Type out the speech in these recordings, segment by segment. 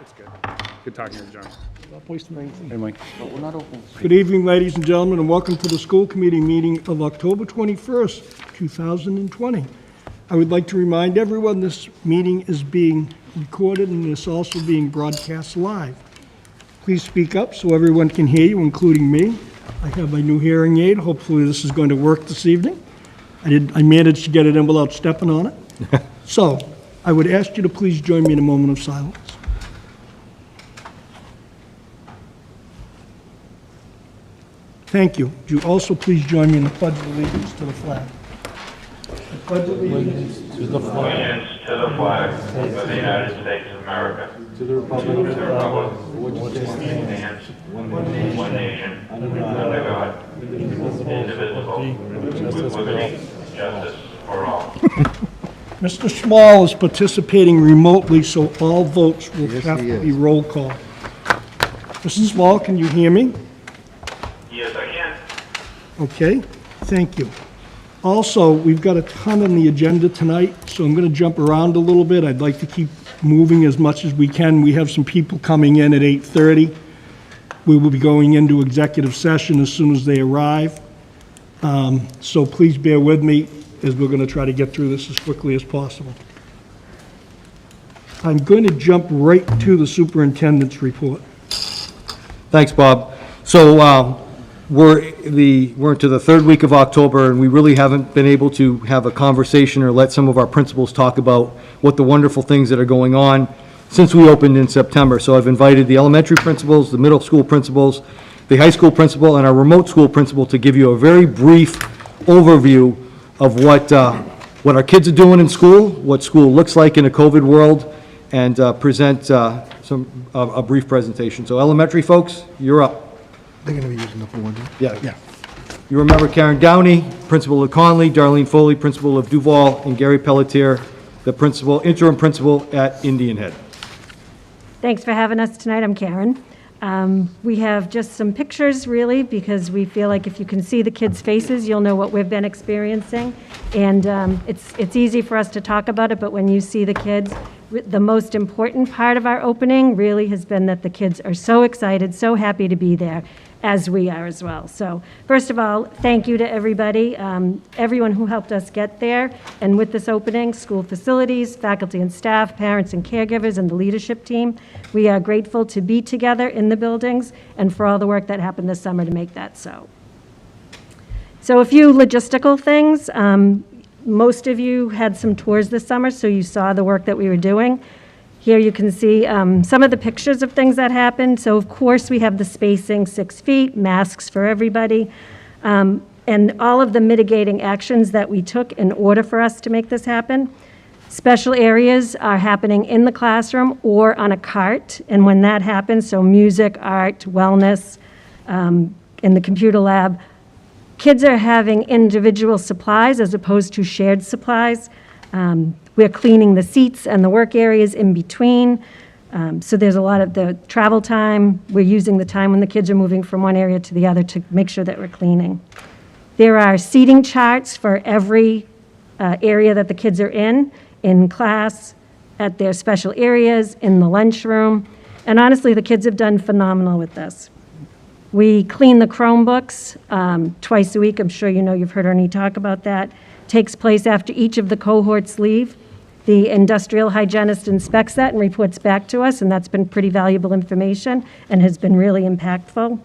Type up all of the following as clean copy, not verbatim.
That's good. Good talking to you, John. Hey, Mike. Good evening, ladies and gentlemen, and welcome to the school committee meeting of October 21st, 2020. I would like to remind everyone this meeting is being recorded and is also being broadcast live. Please speak up so everyone can hear you, including me. I have my new hearing aid. Hopefully this is going to work this evening. I managed to get it in without stepping on it. So I would ask you to please join me in a moment of silence. Thank you. Would you also please join me in the Pledge of Allegiance to the flag? I pledge allegiance To the flag. Allegiance to the flag of the United States of America, To the to republic. the republic which stands one nation, under God, indivisible, with liberty and justice for all. Mr. Small is participating remotely, so all votes will have to be roll call. Mr. Small, can you hear me? Yes, I can. Okay, thank you. Also, we've got a ton on the agenda tonight, so I'm going to jump around a little bit. I'd like to keep moving as much as we can. We have some people coming in at 8:30. We will be going into executive session as soon as they arrive. So please bear with me as we're going to try to get through this as quickly as possible. I'm going to jump right to the superintendent's report. Thanks, Bob. So we're into the third week of October, and we really haven't been able to have a conversation or let some of our principals talk about what the wonderful things that are going on since we opened in September. So I've invited the elementary principals, the middle school principals, the high school principal, and our remote school principal to give you a very brief overview of what our kids are doing in school, what school looks like in a COVID world, and present a brief presentation. So elementary folks, you're up. They're going to be using the board. Yeah. You remember Karen Downey, principal of Conley, Darlene Foley, principal of Duval, and Gary Pelletier, the interim principal at Indian Head. Thanks for having us tonight. I'm Karen. We have just some pictures, really, because we feel like if you can see the kids' faces, you'll know what we've been experiencing. And it's easy for us to talk about it, but when you see the kids, the most important part of our opening really has been that the kids are so excited, so happy to be there, as we are as well. So first of all, thank you to everybody, everyone who helped us get there. And with this opening, school facilities, faculty and staff, parents and caregivers, and the leadership team, we are grateful to be together in the buildings and for all the work that happened this summer to make that so. So a few logistical things. Most of you had some tours this summer, so you saw the work that we were doing. Here you can see some of the pictures of things that happened. So of course we have the spacing, 6 feet, masks for everybody, and all of the mitigating actions that we took in order for us to make this happen. Special areas are happening in the classroom or on a cart, and when that happens, so music, art, wellness, in the computer lab, kids are having individual supplies as opposed to shared supplies. We're cleaning the seats and the work areas in between. So there's a lot of the travel time. We're using the time when the kids are moving from one area to the other to make sure that we're cleaning. There are seating charts for every area that the kids are in class, at their special areas, in the lunchroom. And honestly, the kids have done phenomenal with this. We clean the Chromebooks twice a week. I'm sure you know, you've heard Ernie talk about that. Takes place after each of the cohorts leave. The industrial hygienist inspects that and reports back to us, and that's been pretty valuable information and has been really impactful.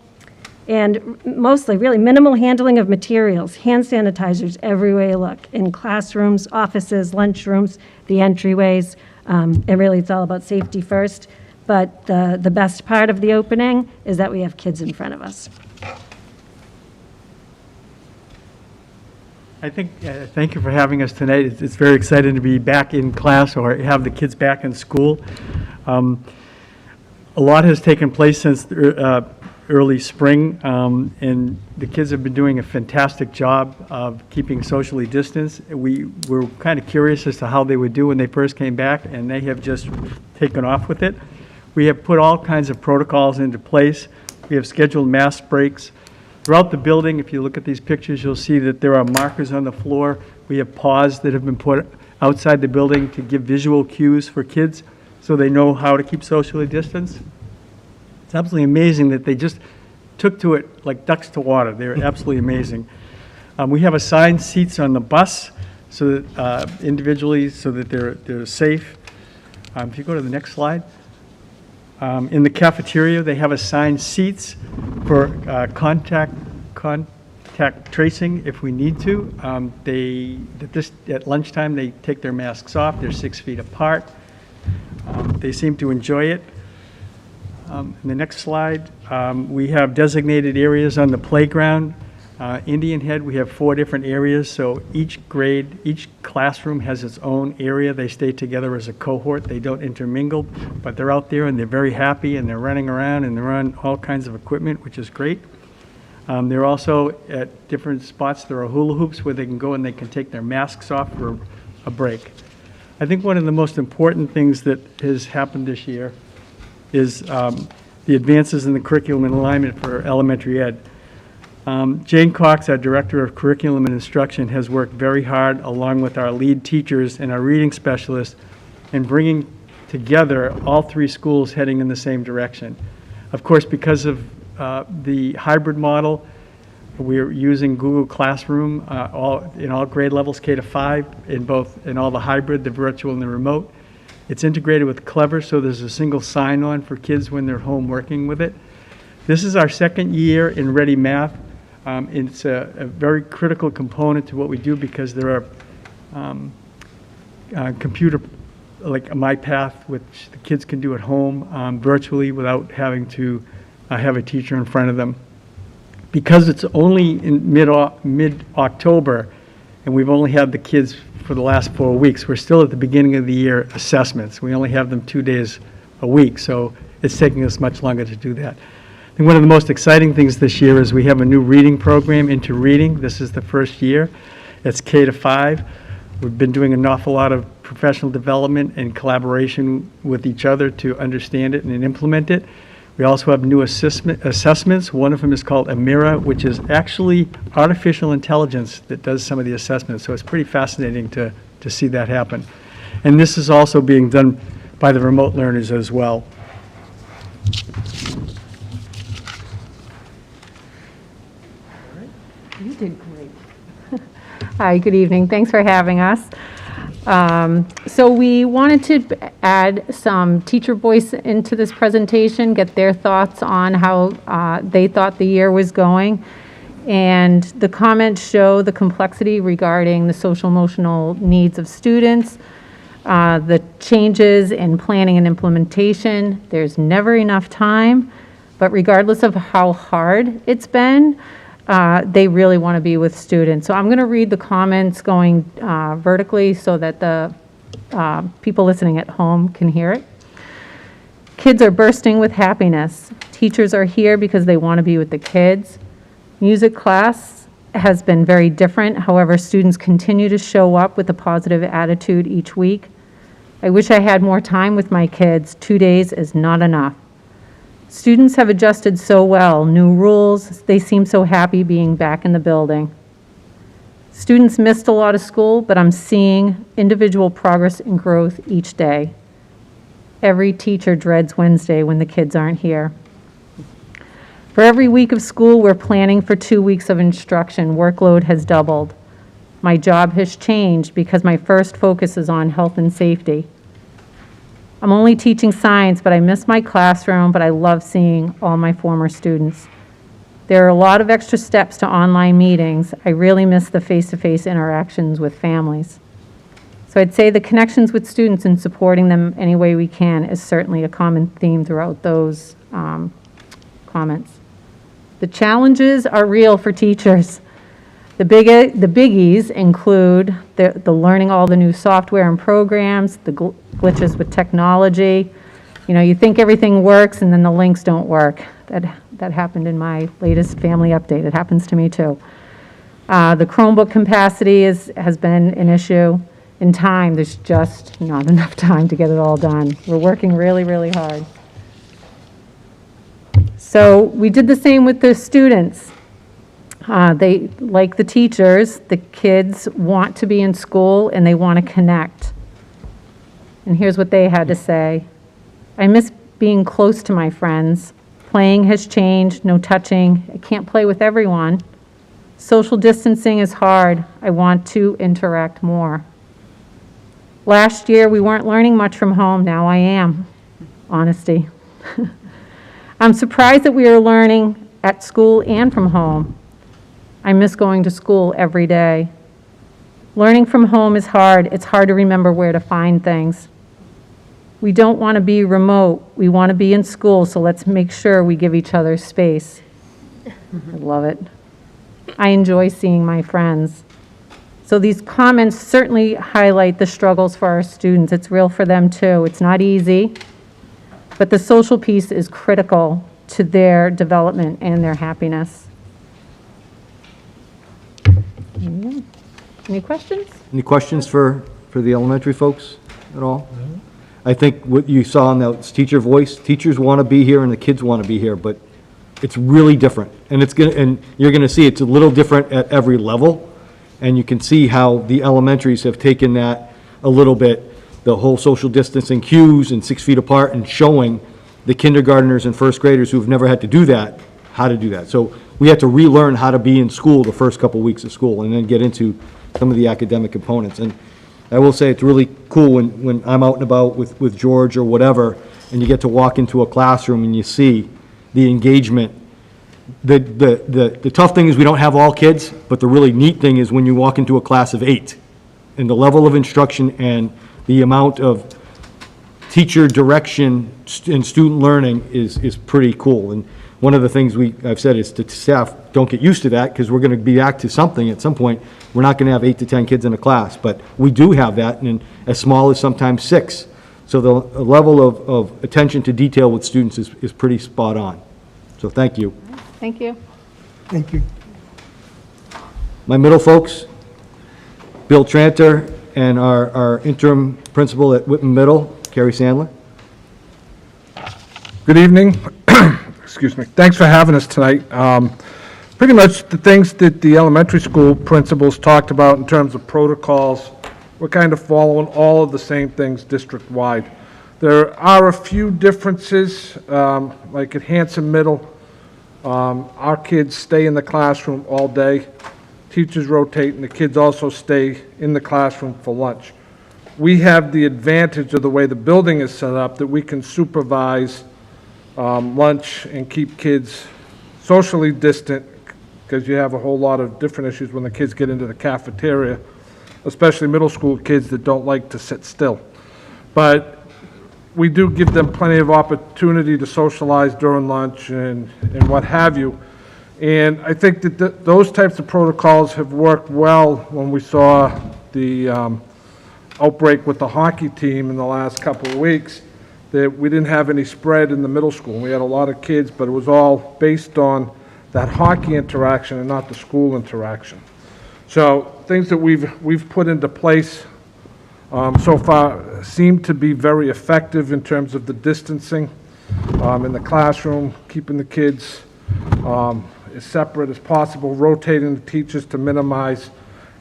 And mostly, really, minimal handling of materials, hand sanitizers everywhere you look, in classrooms, offices, lunchrooms, the entryways, and really it's all about safety first. But the best part of the opening is that we have kids in front of us. I think, thank you for having us tonight. It's very exciting to be back in class or have the kids back in school. A lot has taken place since early spring, and the kids have been doing a fantastic job of keeping socially distanced. We were kind of curious as to how they would do when they first came back, and they have just taken off with it. We have put all kinds of protocols into place. We have scheduled mask breaks. Throughout the building, if you look at these pictures, you'll see that there are markers on the floor. We have paws that have been put outside the building to give visual cues for kids so they know how to keep socially distanced. It's absolutely amazing that they just took to it like ducks to water. They're absolutely amazing. We have assigned seats on the bus so that individually, so that they're safe. If you go to the next slide. In the cafeteria, they have assigned seats for contact tracing if we need to. At lunchtime, they take their masks off. They're 6 feet apart. They seem to enjoy it. In the next slide, we have designated areas on the playground. Indian Head, we have 4 different areas, so each grade, each classroom has its own area. They stay together as a cohort. They don't intermingle, but they're out there and they're very happy and they're running around and they're on all kinds of equipment, which is great. They're also at different spots. There are hula hoops where they can go and they can take their masks off for a break. I think one of the most important things that has happened this year is the advances in the curriculum and alignment for elementary ed. Jane Cox, our Director of Curriculum and Instruction, has worked very hard along with our lead teachers and our reading specialists in bringing together all 3 schools heading in the same direction. Of course, because of the hybrid model, we're using Google Classroom in all grade levels, K to 5, in all the hybrid, the virtual and the remote. It's integrated with Clever, so there's a single sign-on for kids when they're home working with it. This is our 2nd year in Ready Math. It's a very critical component to what we do because there are computer, like MyPath, which the kids can do at home virtually without having to have a teacher in front of them. Because it's only in mid-October, and we've only had the kids for the last 4 weeks, we're still at the beginning of the year assessments. We only have them 2 days a week, so it's taking us much longer to do that. I think one of the most exciting things this year is we have a new reading program, Into Reading. This is the first year. It's K to 5. We've been doing an awful lot of professional development and collaboration with each other to understand it and implement it. We also have new assessments. One of them is called Amira, which is actually artificial intelligence that does some of the assessments. So it's pretty fascinating to see that happen. And this is also being done by the remote learners as well. You did great. Hi, good evening. Thanks for having us. So we wanted to add some teacher voice into this presentation, get their thoughts on how they thought the year was going. And the comments show the complexity regarding the social emotional needs of students, the changes in planning and implementation. There's never enough time, but regardless of how hard it's been, they really want to be with students. So I'm going to read the comments going vertically so that the people listening at home can hear it. Kids are bursting with happiness. Teachers are here because they want to be with the kids. Music class has been very different. However, students continue to show up with a positive attitude each week. I wish I had more time with my kids. 2 days is not enough. Students have adjusted so well, new rules, they seem so happy being back in the building. Students missed a lot of school, but I'm seeing individual progress and growth each day. Every teacher dreads Wednesday when the kids aren't here. For every week of school, we're planning for 2 weeks of instruction. Workload has doubled. My job has changed because my first focus is on health and safety. I'm only teaching science, but I miss my classroom, but I love seeing all my former students. There are a lot of extra steps to online meetings. I really miss the face-to-face interactions with families. So I'd say the connections with students and supporting them any way we can is certainly a common theme throughout those comments. The challenges are real for teachers. The biggies include the learning all the new software and programs, the glitches with technology. You know, you think everything works and then the links don't work. That happened in my latest family update. It happens to me too. The Chromebook capacity has been an issue. In time, there's just not enough time to get it all done. We're working really, really hard. So we did the same with the students. They, like the teachers, the kids want to be in school and they want to connect. And here's what they had to say. I miss being close to my friends. Playing has changed, no touching. I can't play with everyone. Social distancing is hard. I want to interact more. Last year, we weren't learning much from home. Now I am. Honesty. I'm surprised that we are learning at school and from home. I miss going to school every day. Learning from home is hard. It's hard to remember where to find things. We don't want to be remote. We want to be in school, so let's make sure we give each other space. I love it. I enjoy seeing my friends. So these comments certainly highlight the struggles for our students. It's real for them too. It's not easy, but the social piece is critical to their development and their happiness. Any questions? Any questions for the elementary folks at all? I think what you saw in that teacher voice, teachers want to be here and the kids want to be here, but it's really different. And you're going to see it's a little different at every level. And you can see how the elementaries have taken that a little bit, the whole social distancing cues and 6 feet apart, and showing the kindergartners and first graders who've never had to do that, how to do that. So we had to relearn how to be in school the first couple weeks of school and then get into some of the academic components. And I will say it's really cool when I'm out and about with George or whatever, and you get to walk into a classroom and you see the engagement. The tough thing is we don't have all kids, but the really neat thing is when you walk into a class of 8, and the level of instruction and the amount of teacher direction and student learning is pretty cool. And one of the things I've said is to staff, don't get used to that, because we're going to be back to something at some point. We're not going to have 8 to 10 kids in a class, but we do have that, and as small as sometimes 6. So the level of attention to detail with students is pretty spot on. So thank you. Thank you. Thank you. My middle folks, Bill Tranter, and our interim principal at Whitman Middle, Carrie Sandler. Good evening. Excuse me. Thanks for having us tonight. Pretty much the things that the elementary school principals talked about in terms of protocols, we're kind of following all of the same things district-wide. There are a few differences, like at Hanson Middle. Our kids stay in the classroom all day. Teachers rotate, and the kids also stay in the classroom for lunch. We have the advantage of the way the building is set up that we can supervise lunch and keep kids socially distant, because you have a whole lot of different issues when the kids get into the cafeteria, especially middle school kids that don't like to sit still. But we do give them plenty of opportunity to socialize during lunch and what have you. And I think that those types of protocols have worked well when we saw the outbreak with the hockey team in the last couple of weeks, that we didn't have any spread in the middle school. We had a lot of kids, but it was all based on that hockey interaction and not the school interaction. So things that we've put into place so far seem to be very effective in terms of the distancing in the classroom, keeping the kids as separate as possible, rotating the teachers to minimize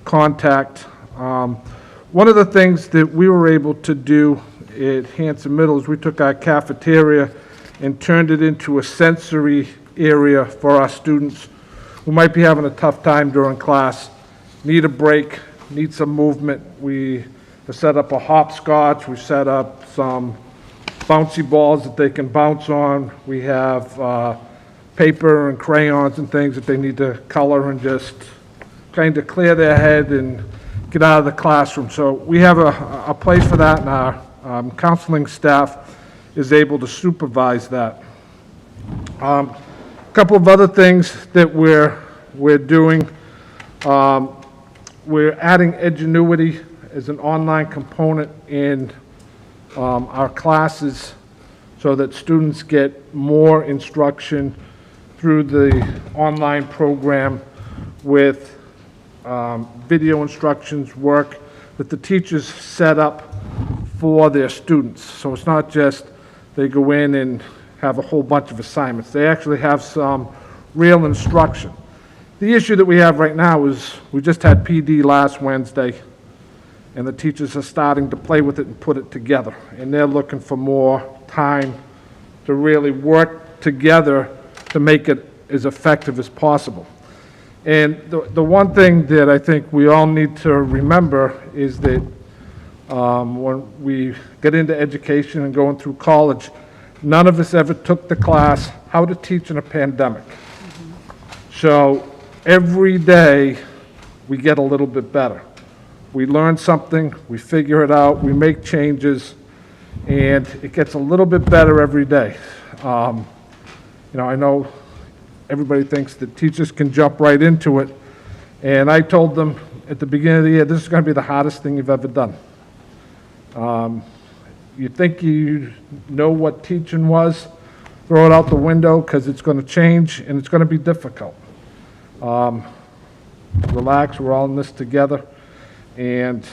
contact. One of the things that we were able to do at Hanson Middle is we took our cafeteria and turned it into a sensory area for our students who might be having a tough time during class, need a break, need some movement. We have set up a hopscotch, we set up some bouncy balls that they can bounce on. We have paper and crayons and things that they need to color and just kind of clear their head and get out of the classroom. So we have a place for that, and our counseling staff is able to supervise that. A couple of other things that we're doing. We're adding Edgenuity as an online component in our classes so that students get more instruction through the online program with video instructions work that the teachers set up for their students. So it's not just they go in and have a whole bunch of assignments. They actually have some real instruction. The issue that we have right now is we just had PD last Wednesday, and the teachers are starting to play with it and put it together. And they're looking for more time to really work together to make it as effective as possible. And the one thing that I think we all need to remember is that when we get into education and going through college, none of us ever took the class, How to Teach in a Pandemic. So every day, we get a little bit better. We learn something, we figure it out, we make changes, and it gets a little bit better every day. I know everybody thinks that teachers can jump right into it, and I told them at the beginning of the year, this is going to be the hardest thing you've ever done. You think you know what teaching was, throw it out the window because it's going to change and it's going to be difficult. Relax, we're all in this together, and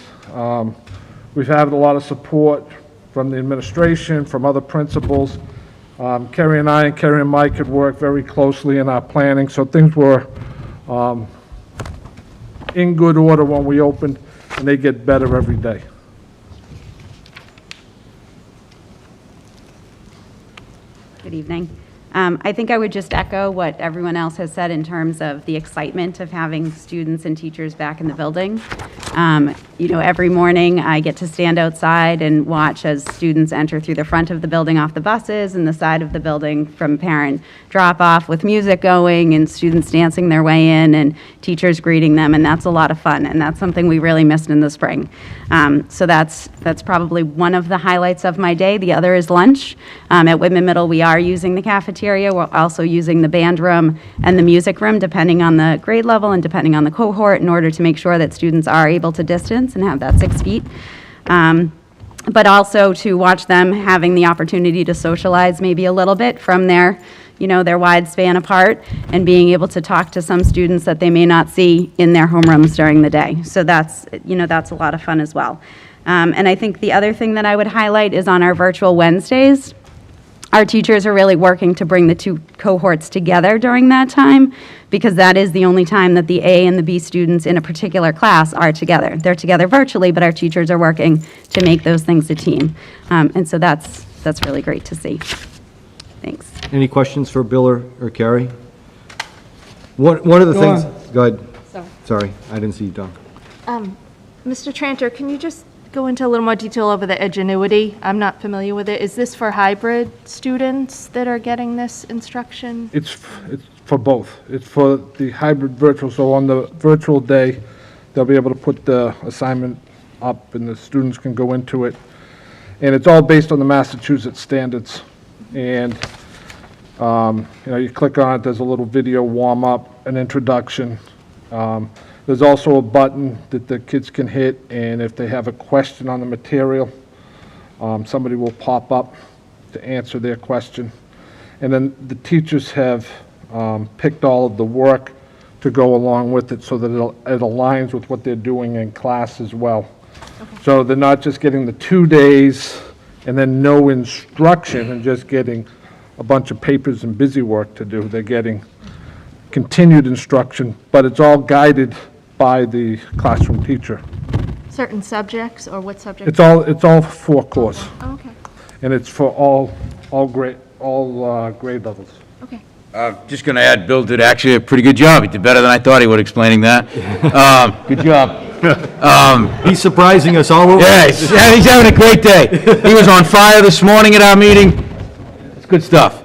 we've had a lot of support from the administration, from other principals. Kerry and Mike had worked very closely in our planning, so things were in good order when we opened, and they get better every day. Good evening. I think I would just echo what everyone else has said in terms of the excitement of having students and teachers back in the building. Every morning I get to stand outside and watch as students enter through the front of the building off the buses and the side of the building from parent drop-off with music going and students dancing their way in and teachers greeting them, and that's a lot of fun, and that's something we really missed in the spring. So that's probably one of the highlights of my day. The other is lunch. At Whitman Middle, we are using the cafeteria. We're also using the band room and the music room, depending on the grade level and depending on the cohort, in order to make sure that students are able to distance and have that 6 feet. But also to watch them having the opportunity to socialize maybe a little bit from their wide span apart, and being able to talk to some students that they may not see in their homerooms during the day. So that's a lot of fun as well. And I think the other thing that I would highlight is on our virtual Wednesdays, our teachers are really working to bring the two cohorts together during that time, because that is the only time that the A and the B students in a particular class are together. They're together virtually, but our teachers are working to make those things a team. And so that's really great to see. Thanks. Any questions for Bill or Carrie? One of the things, go ahead. Sorry, I didn't see you, Don. Mr. Tranter, can you just go into a little more detail over the Edgenuity? I'm not familiar with it. Is this for hybrid students that are getting this instruction? It's for both. It's for the hybrid virtual, so on the virtual day, they'll be able to put the assignment up and the students can go into it. And it's all based on the Massachusetts standards. And, you click on it, there's a little video warm-up, an introduction. There's also a button that the kids can hit, and if they have a question on the material, somebody will pop up to answer their question. And then the teachers have picked all of the work to go along with it so that it aligns with what they're doing in class as well. Okay. So they're not just getting the 2 days and then no instruction and just getting a bunch of papers and busy work to do. They're getting continued instruction, but it's all guided by the classroom teacher. Certain subjects, or what subjects? It's all 4 course, Oh, okay, and it's for all grade levels. okay. Just going to add, Bill did actually a pretty good job. He did better than I thought he would explaining that. Good job. He's surprising us all over. Yeah, he's having a great day. He was on fire this morning at our meeting. It's good stuff.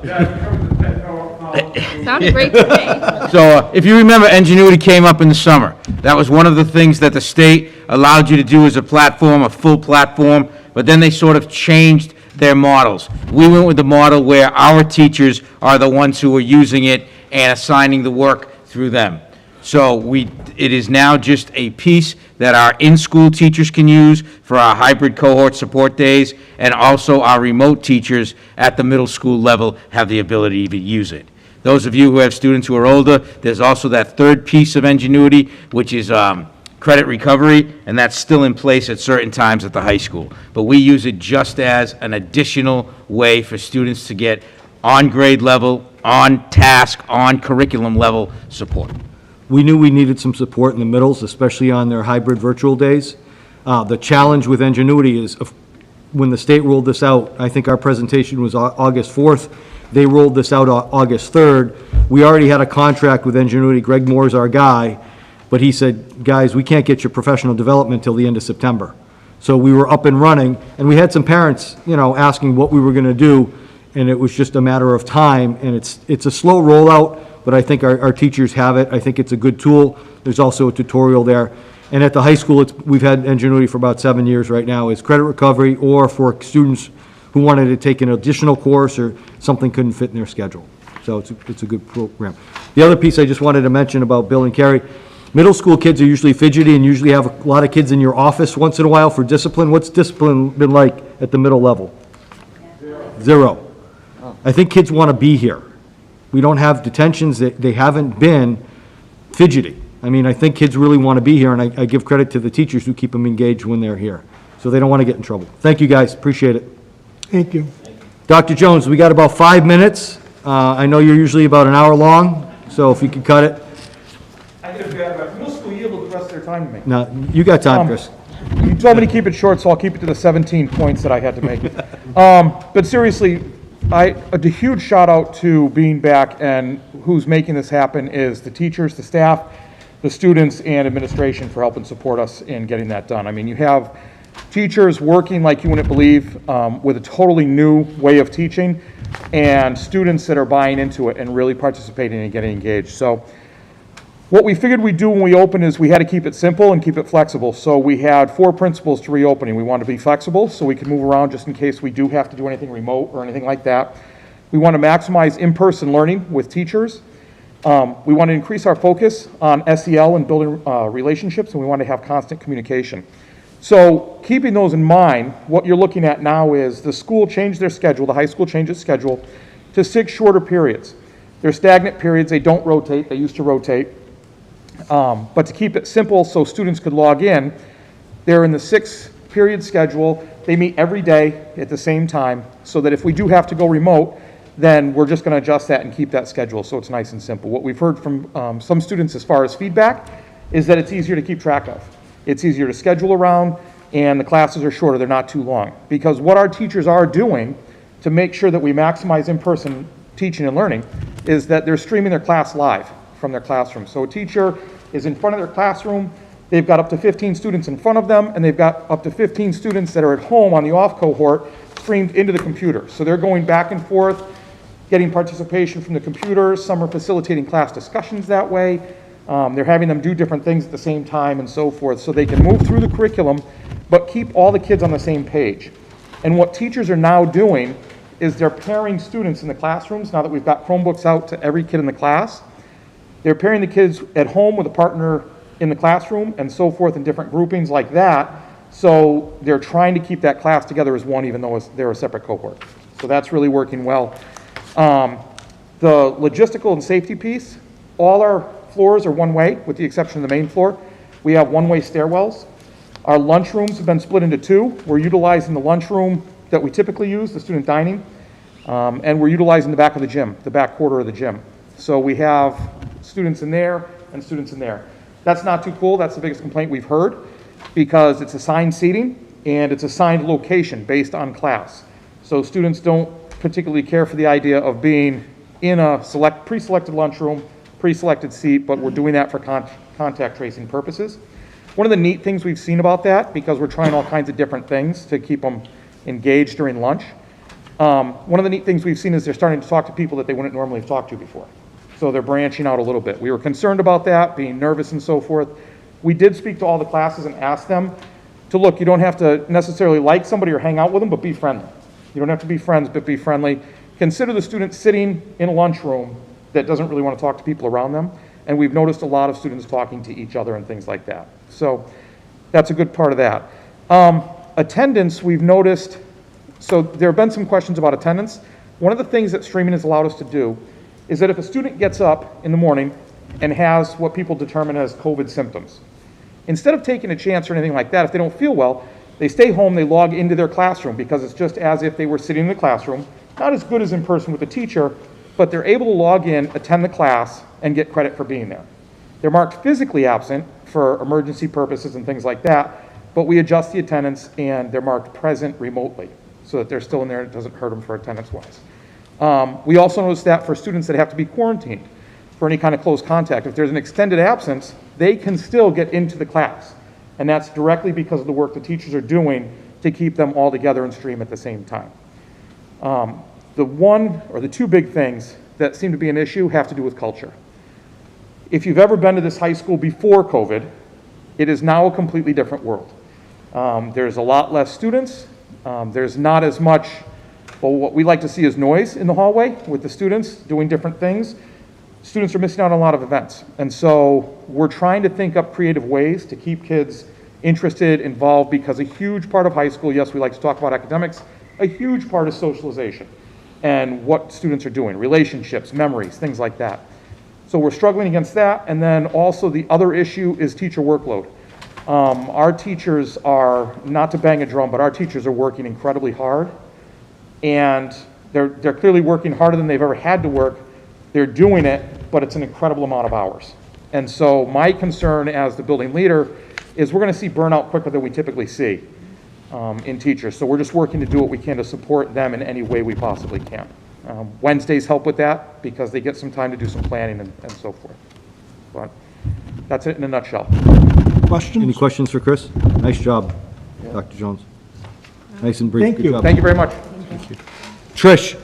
Sounded great to me. So if you remember, Ingenuity came up in the summer. That was one of the things that the state allowed you to do as a platform, a full platform, but then they sort of changed their models. We went with the model where our teachers are the ones who are using it and assigning the work through them. So it is now just a piece that our in-school teachers can use for our hybrid cohort support days, and also our remote teachers at the middle school level have the ability to use it. Those of you who have students who are older, there's also that third piece of Ingenuity, which is credit recovery, and that's still in place at certain times at the high school. But we use it just as an additional way for students to get on grade level, on task, on curriculum level support. We knew we needed some support in the middles, especially on their hybrid virtual days. The challenge with Ingenuity is when the state rolled this out, I think our presentation was August 4th. They rolled this out August 3rd. We already had a contract with Ingenuity. Greg Moore's our guy, but he said, guys, we can't get your professional development till the end of September. So we were up and running, and we had some parents, asking what we were going to do, and it was just a matter of time, and it's a slow rollout, but I think our teachers have it. I think it's a good tool. There's also a tutorial there. And at the high school, we've had Ingenuity for about 7 years right now. It's credit recovery or for students who wanted to take an additional course or something couldn't fit in their schedule. So it's a good program. The other piece I just wanted to mention about Bill and Carrie, middle school kids are usually fidgety and usually have a lot of kids in your office once in a while for discipline. What's discipline been like at the middle level? Zero. I think kids want to be here. We don't have detentions. They haven't been fidgety. I mean, I think kids really want to be here, and I give credit to the teachers who keep them engaged when they're here. So they don't want to get in trouble. Thank you, guys. Appreciate it. Thank you. Dr. Jones, we got about 5 minutes. I know you're usually about an hour long, so if you could cut it. I get a bad middle school yield the rest of their time to me. No, you got time, Chris. You told me to keep it short, so I'll keep it to the 17 points that I had to make. But seriously, a huge shout out to being back, and who's making this happen is the teachers, the staff, the students, and administration for helping support us in getting that done. I mean, you have teachers working like you wouldn't believe with a totally new way of teaching, and students that are buying into it and really participating and getting engaged. So what we figured we'd do when we opened is we had to keep it simple and keep it flexible. So we had 4 principles to reopening. We wanted to be flexible so we could move around just in case we do have to do anything remote or anything like that. We want to maximize in-person learning with teachers. We want to increase our focus on SEL and building relationships, and we want to have constant communication. So keeping those in mind, what you're looking at now is the school changed their schedule, the high school changed its schedule to 6 shorter periods. They're stagnant periods. They don't rotate. They used to rotate. But to keep it simple so students could log in, they're in the 6-period schedule. They meet every day at the same time so that if we do have to go remote, then we're just going to adjust that and keep that schedule so it's nice and simple. What we've heard from some students as far as feedback is that it's easier to keep track of. It's easier to schedule around, and the classes are shorter. They're not too long. Because what our teachers are doing to make sure that we maximize in-person teaching and learning is that they're streaming their class live from their classroom. So a teacher is in front of their classroom, they've got up to 15 students in front of them, and they've got up to 15 students that are at home on the off cohort streamed into the computer. So they're going back and forth, getting participation from the computer. Some are facilitating class discussions that way. They're having them do different things at the same time and so forth, so they can move through the curriculum, but keep all the kids on the same page. And what teachers are now doing is they're pairing students in the classrooms, now that we've got Chromebooks out to every kid in the class. They're pairing the kids at home with a partner in the classroom and so forth in different groupings like that. So they're trying to keep that class together as one, even though they're a separate cohort. So that's really working well. The logistical and safety piece, all our floors are one-way, with the exception of the main floor. We have one-way stairwells. Our lunchrooms have been split into 2. We're utilizing the lunchroom that we typically use, the student dining, and we're utilizing the back of the gym, the back quarter of the gym. So we have students in there and students in there. That's not too cool. That's the biggest complaint we've heard, because it's assigned seating and it's assigned location based on class. So students don't particularly care for the idea of being in a pre-selected lunchroom, pre-selected seat, but we're doing that for contact tracing purposes. One of the neat things we've seen about that, because we're trying all kinds of different things to keep them engaged during lunch, one of the neat things we've seen is they're starting to talk to people that they wouldn't normally have talked to before. So they're branching out a little bit. We were concerned about that, being nervous and so forth. We did speak to all the classes and ask them to look, you don't have to necessarily like somebody or hang out with them, but be friendly. You don't have to be friends, but be friendly. Consider the student sitting in a lunchroom that doesn't really want to talk to people around them. And we've noticed a lot of students talking to each other and things like that. So that's a good part of that. Attendance, we've noticed, so there have been some questions about attendance. One of the things that streaming has allowed us to do is that if a student gets up in the morning and has what people determine as COVID symptoms, instead of taking a chance or anything like that, if they don't feel well, they stay home, they log into their classroom, because it's just as if they were sitting in the classroom, not as good as in person with the teacher, but they're able to log in, attend the class, and get credit for being there. They're marked physically absent for emergency purposes and things like that, but we adjust the attendance and they're marked present remotely so that they're still in there and it doesn't hurt them for attendance-wise. We also noticed that for students that have to be quarantined for any kind of close contact, if there's an extended absence, they can still get into the class. And that's directly because of the work the teachers are doing to keep them all together and stream at the same time. The one or the two big things that seem to be an issue have to do with culture. If you've ever been to this high school before COVID, it is now a completely different world. There's a lot less students. There's not as much, well, what we like to see is noise in the hallway with the students doing different things. Students are missing out on a lot of events. And so we're trying to think up creative ways to keep kids interested, involved, because a huge part of high school, yes, we like to talk about academics, a huge part is socialization and what students are doing, relationships, memories, things like that. So we're struggling against that. And then also the other issue is teacher workload. Our teachers are, not to bang a drum, but our teachers are working incredibly hard. And they're clearly working harder than they've ever had to work. They're doing it, but it's an incredible amount of hours. And so my concern as the building leader is we're going to see burnout quicker than we typically see in teachers. So we're just working to do what we can to support them in any way we possibly can. Wednesdays help with that because they get some time to do some planning and so forth. But that's it in a nutshell. Questions? Any questions for Chris? Nice job, Dr. Jones. Nice and brief. Thank Good you. job. Thank you very much. Trish,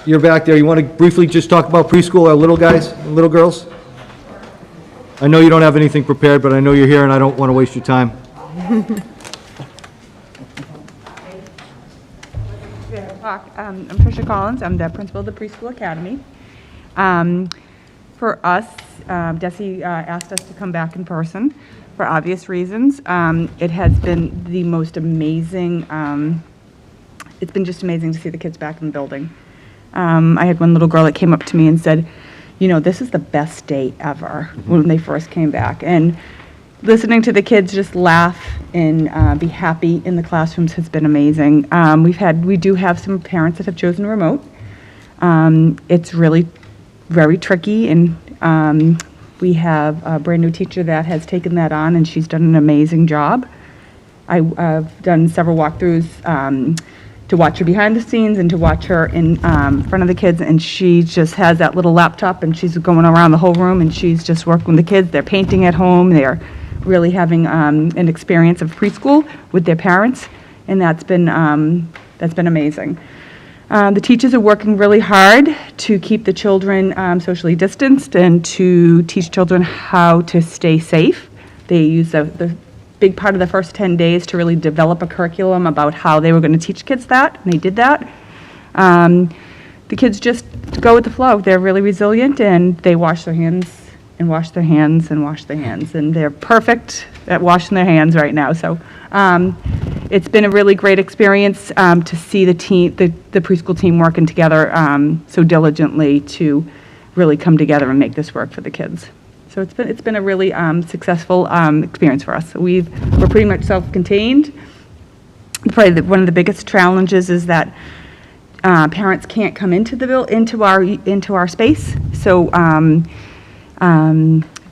you're back there. You want to briefly just talk about preschool, our little guys and little girls? I know you don't have anything prepared, but I know you're here and I don't want to waste your time. I'm Tricia Collins. I'm the principal of the Preschool Academy. For us, Desi asked us to come back in person for obvious reasons. It has been the most amazing, it's been just amazing to see the kids back in the building. I had one little girl that came up to me and said, you know, this is the best day ever when they first came back. And listening to the kids just laugh and be happy in the classrooms has been amazing. We do have some parents that have chosen remote. It's really very tricky, and we have a brand new teacher that has taken that on, and she's done an amazing job. I've done several walkthroughs to watch her behind the scenes and to watch her in front of the kids, and she just has that little laptop and she's going around the whole room and she's just working with the kids. They're painting at home. They're really having an experience of preschool with their parents, and that's been amazing. The teachers are working really hard to keep the children socially distanced and to teach children how to stay safe. They use the big part of the first 10 days to really develop a curriculum about how they were going to teach kids that, and they did that. The kids just go with the flow. They're really resilient, and they wash their hands and wash their hands and wash their hands, and they're perfect at washing their hands right now. So it's been a really great experience to see the preschool team working together so diligently to really come together and make this work for the kids. So it's been a really successful experience for us. We're pretty much self-contained. Probably one of the biggest challenges is that parents can't come into our space. So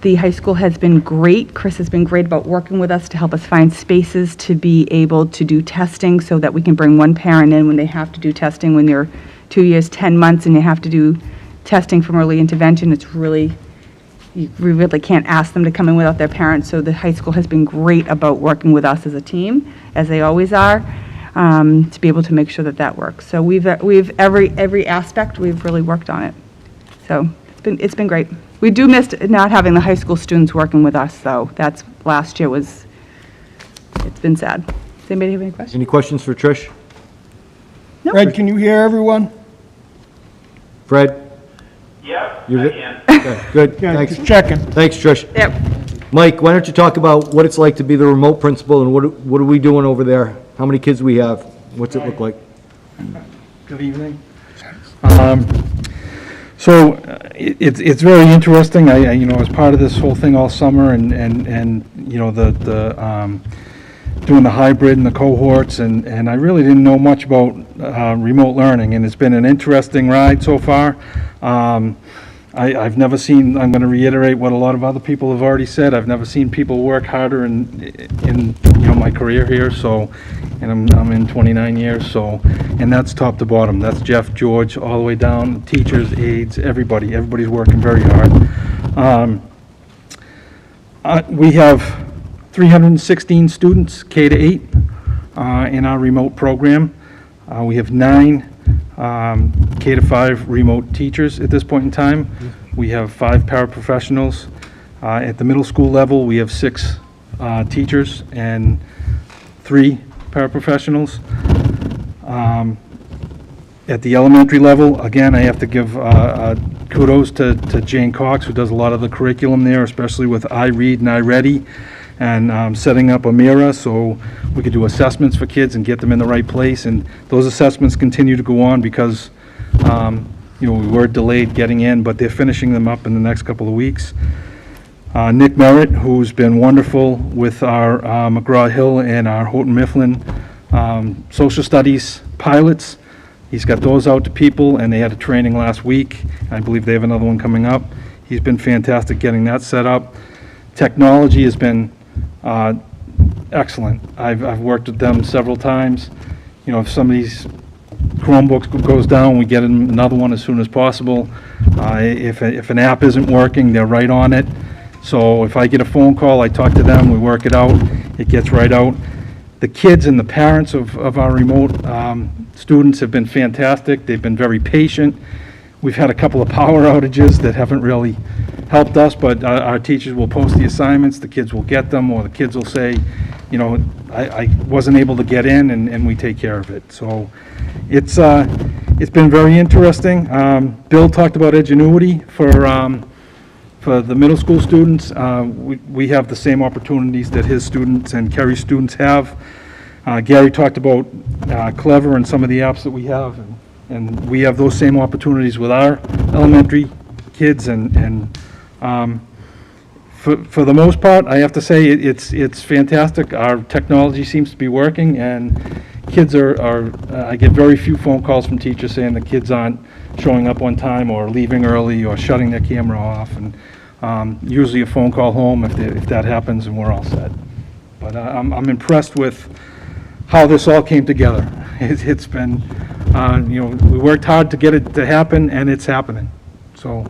the high school has been great. Chris has been great about working with us to help us find spaces to be able to do testing so that we can bring one parent in when they have to do testing when they're 2 years, 10 months, and you have to do testing from early intervention. We really can't ask them to come in without their parents, so the high school has been great about working with us as a team, as they always are, to be able to make sure that works. So we've every aspect, we've really worked on it. So it's been great. We do miss not having the high school students working with us, though. That's last year it's been sad. Does anybody have any questions? Any questions for Trish? No. Fred, can you hear everyone? Fred? Yep, You're I good? can. Okay, good, Yeah, thanks. just checking. Thanks, Trish. Yep. Mike, why don't you talk about what it's like to be the remote principal, and what are we doing over there? How many kids we have? What's it look like? Good evening. So it's very interesting. I was part of this whole thing all summer, and doing the hybrid and the cohorts, and I really didn't know much about remote learning, and it's been an interesting ride so far. I've never seen, I'm going to reiterate what a lot of other people have already said, I've never seen people work harder in my career here, so, and I'm in 29 years, so, and that's top to bottom. That's Jeff, George, all the way down, teachers, aides, everybody's working very hard. We have 316 students, K to 8, in our remote program. We have 9 K to 5 remote teachers at this point in time. We have 5 paraprofessionals. At the middle school level, we have 6 teachers and 3 paraprofessionals. At the elementary level, again, I have to give kudos to Jane Cox, who does a lot of the curriculum there, especially with iRead and iReady, and setting up a mirror so we could do assessments for kids and get them in the right place. And those assessments continue to go on because, we were delayed getting in, but they're finishing them up in the next couple of weeks. Nick Merritt, who's been wonderful with our McGraw-Hill and our Houghton Mifflin social studies pilots. He's got those out to people, and they had a training last week. I believe they have another one coming up. He's been fantastic getting that set up. Technology has been excellent. I've worked with them several times. If somebody's Chromebook goes down, we get another one as soon as possible. If an app isn't working, they're right on it. So if I get a phone call, I talk to them, we work it out, it gets right out. The kids and the parents of our remote students have been fantastic. They've been very patient. We've had a couple of power outages that haven't really helped us, but our teachers will post the assignments, the kids will get them, or the kids will say, I wasn't able to get in, and we take care of it. So it's been very interesting. Bill talked about Edgenuity for the middle school students. We have the same opportunities that his students and Kerry's students have. Gary talked about Clever and some of the apps that we have, and we have those same opportunities with our elementary kids, and for the most part, I have to say it's fantastic. Our technology seems to be working, and kids I get very few phone calls from teachers saying the kids aren't showing up on time or leaving early or shutting their camera off, and usually a phone call home if that happens, and we're all set. But I'm impressed with how this all came together. It's been, we worked hard to get it to happen, and it's happening. So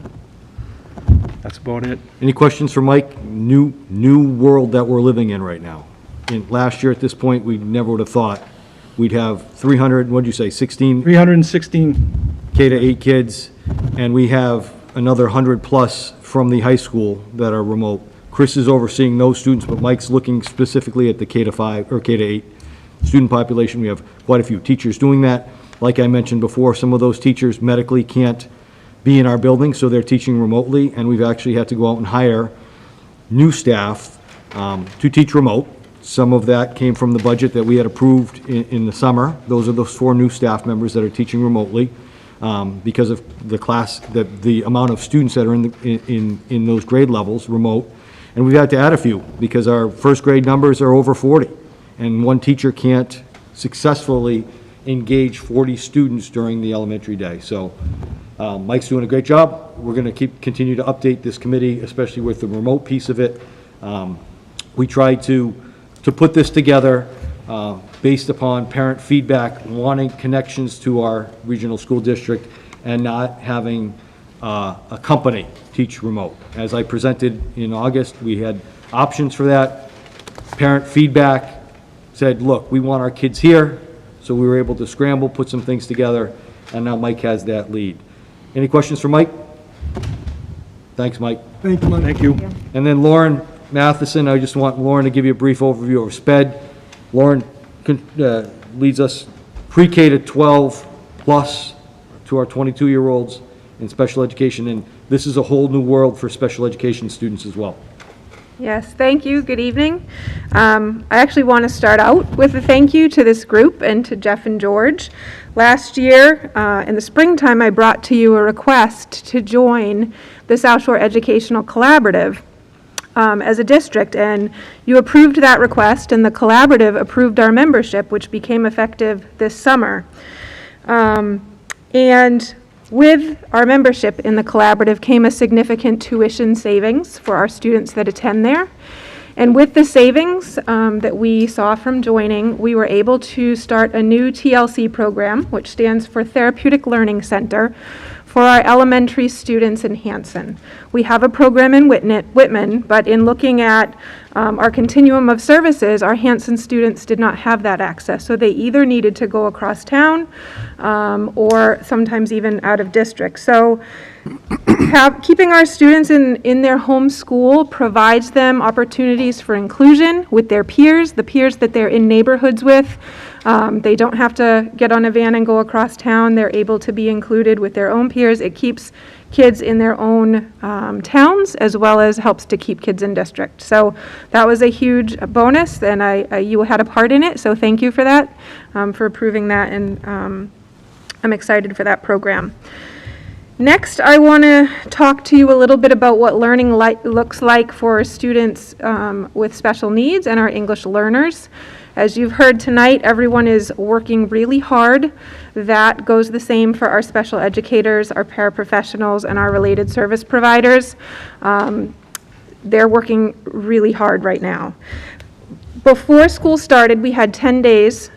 that's about it. Any questions for Mike? New world that we're living in right now. Last year at this point, we never would have thought we'd have 300, what'd you say, 16? 316 K to 8 kids, and we have another 100 plus from the high school that are remote. Chris is overseeing those students, but Mike's looking specifically at the K to 5 or K to 8 student population. We have quite a few teachers doing that. Like I mentioned before, some of those teachers medically can't be in our building, so they're teaching remotely, and we've actually had to go out and hire new staff to teach remote. Some of that came from the budget that we had approved in the summer. Those are those 4 new staff members that are teaching remotely because of the amount of students that are in those grade levels remote. And we've had to add a few because our first grade numbers are over 40, and one teacher can't successfully engage 40 students during the elementary day. So Mike's doing a great job. We're going to continue to update this committee, especially with the remote piece of it. We tried to put this together based upon parent feedback, wanting connections to our regional school district, and not having a company teach remote. As I presented in August, we had options for that. Parent feedback said, look, we want our kids here, so we were able to scramble, put some things together, and now Mike has that lead. Any questions for Mike? Thanks, Mike. Thank you, Mike. Thank you. And then Lauren Matheson, I just want Lauren to give you a brief overview of SPED. Lauren leads us pre-K to 12 plus to our 22-year-olds in special education, and this is a whole new world for special education students as well. Yes, thank you. Good evening. I actually want to start out with a thank you to this group and to Jeff and George. Last year, in the springtime, I brought to you a request to join the South Shore Educational Collaborative as a district, and you approved that request, and the collaborative approved our membership, which became effective this summer. And With our membership in the collaborative came a significant tuition savings for our students that attend there. And with the savings that we saw from joining, we were able to start a new TLC program, which stands for Therapeutic Learning Center, for our elementary students in Hanson. We have a program in Whitman, but in looking at our continuum of services, our Hanson students did not have that access. So they either needed to go across town or sometimes even out of district. So keeping our students in their home school provides them opportunities for inclusion with their peers, the peers that they're in neighborhoods with. They don't have to get on a van and go across town. They're able to be included with their own peers. It keeps kids in their own towns, as well as helps to keep kids in district. So that was a huge bonus, and you had a part in it, so thank you for that, for approving that, and I'm excited for that program. Next, I want to talk to you a little bit about what learning looks like for students with special needs and our English learners. As you've heard tonight, everyone is working really hard. That goes the same for our special educators, our paraprofessionals, and our related service providers. They're working really hard right now. Before school started, we had 10 days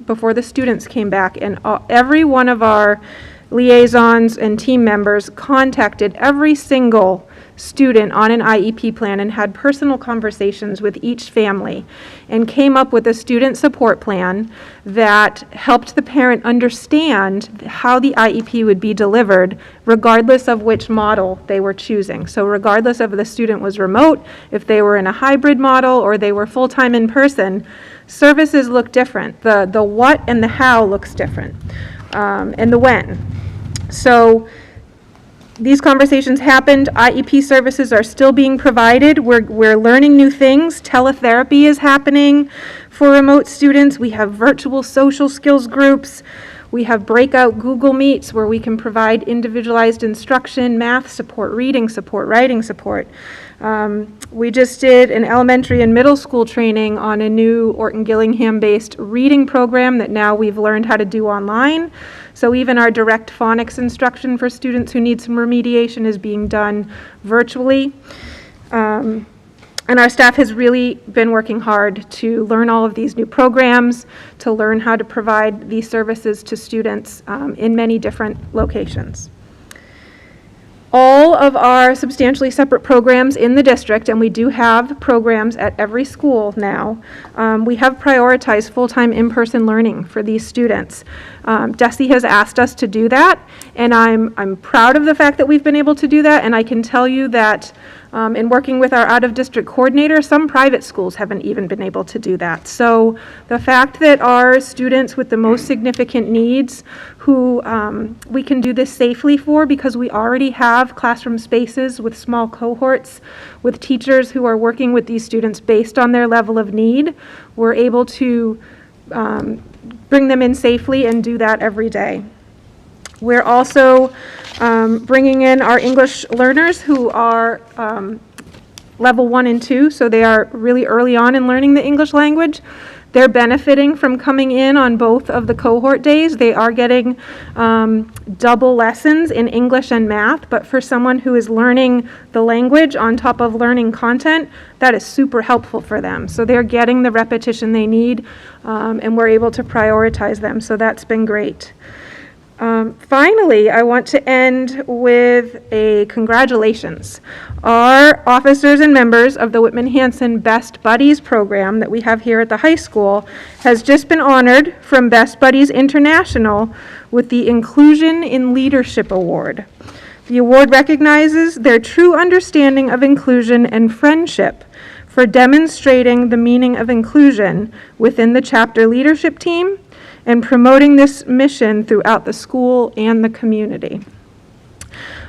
before the students came back, and every one of our liaisons and team members contacted every single student on an IEP plan and had personal conversations with each family and came up with a student support plan that helped the parent understand how the IEP would be delivered regardless of which model they were choosing. So regardless of if the student was remote, if they were in a hybrid model, or they were full-time in person, services look different. The what and the how looks different, and the when. So these conversations happened. IEP services are still being provided. We're learning new things. Teletherapy is happening for remote students. We have virtual social skills groups. We have breakout Google Meets where we can provide individualized instruction, math support, reading support, writing support. We just did an elementary and middle school training on a new Orton-Gillingham-based reading program that now we've learned how to do online. So even our direct phonics instruction for students who need some remediation is being done virtually. And our staff has really been working hard to learn all of these new programs, to learn how to provide these services to students in many different locations. All of our substantially separate programs in the district, and we do have programs at every school now, we have prioritized full-time in-person learning for these students. DESE has asked us to do that, and I'm proud of the fact that we've been able to do that, and I can tell you that in working with our out-of-district coordinator, some private schools haven't even been able to do that. So the fact that our students with the most significant needs, who we can do this safely for because we already have classroom spaces with small cohorts, with teachers who are working with these students based on their level of need, we're able to bring them in safely and do that every day. We're also bringing in our English learners who are level 1 and 2, so they are really early on in learning the English language. They're benefiting from coming in on both of the cohort days. They are getting double lessons in English and math, but for someone who is learning the language on top of learning content, that is super helpful for them. So they're getting the repetition they need, and we're able to prioritize them, so that's been great. Finally, I want to end with a congratulations. Our officers and members of the Whitman Hanson Best Buddies program that we have here at the high school has just been honored from Best Buddies International with the Inclusion in Leadership Award. The award recognizes their true understanding of inclusion and friendship for demonstrating the meaning of inclusion within the chapter leadership team and promoting this mission throughout the school and the community.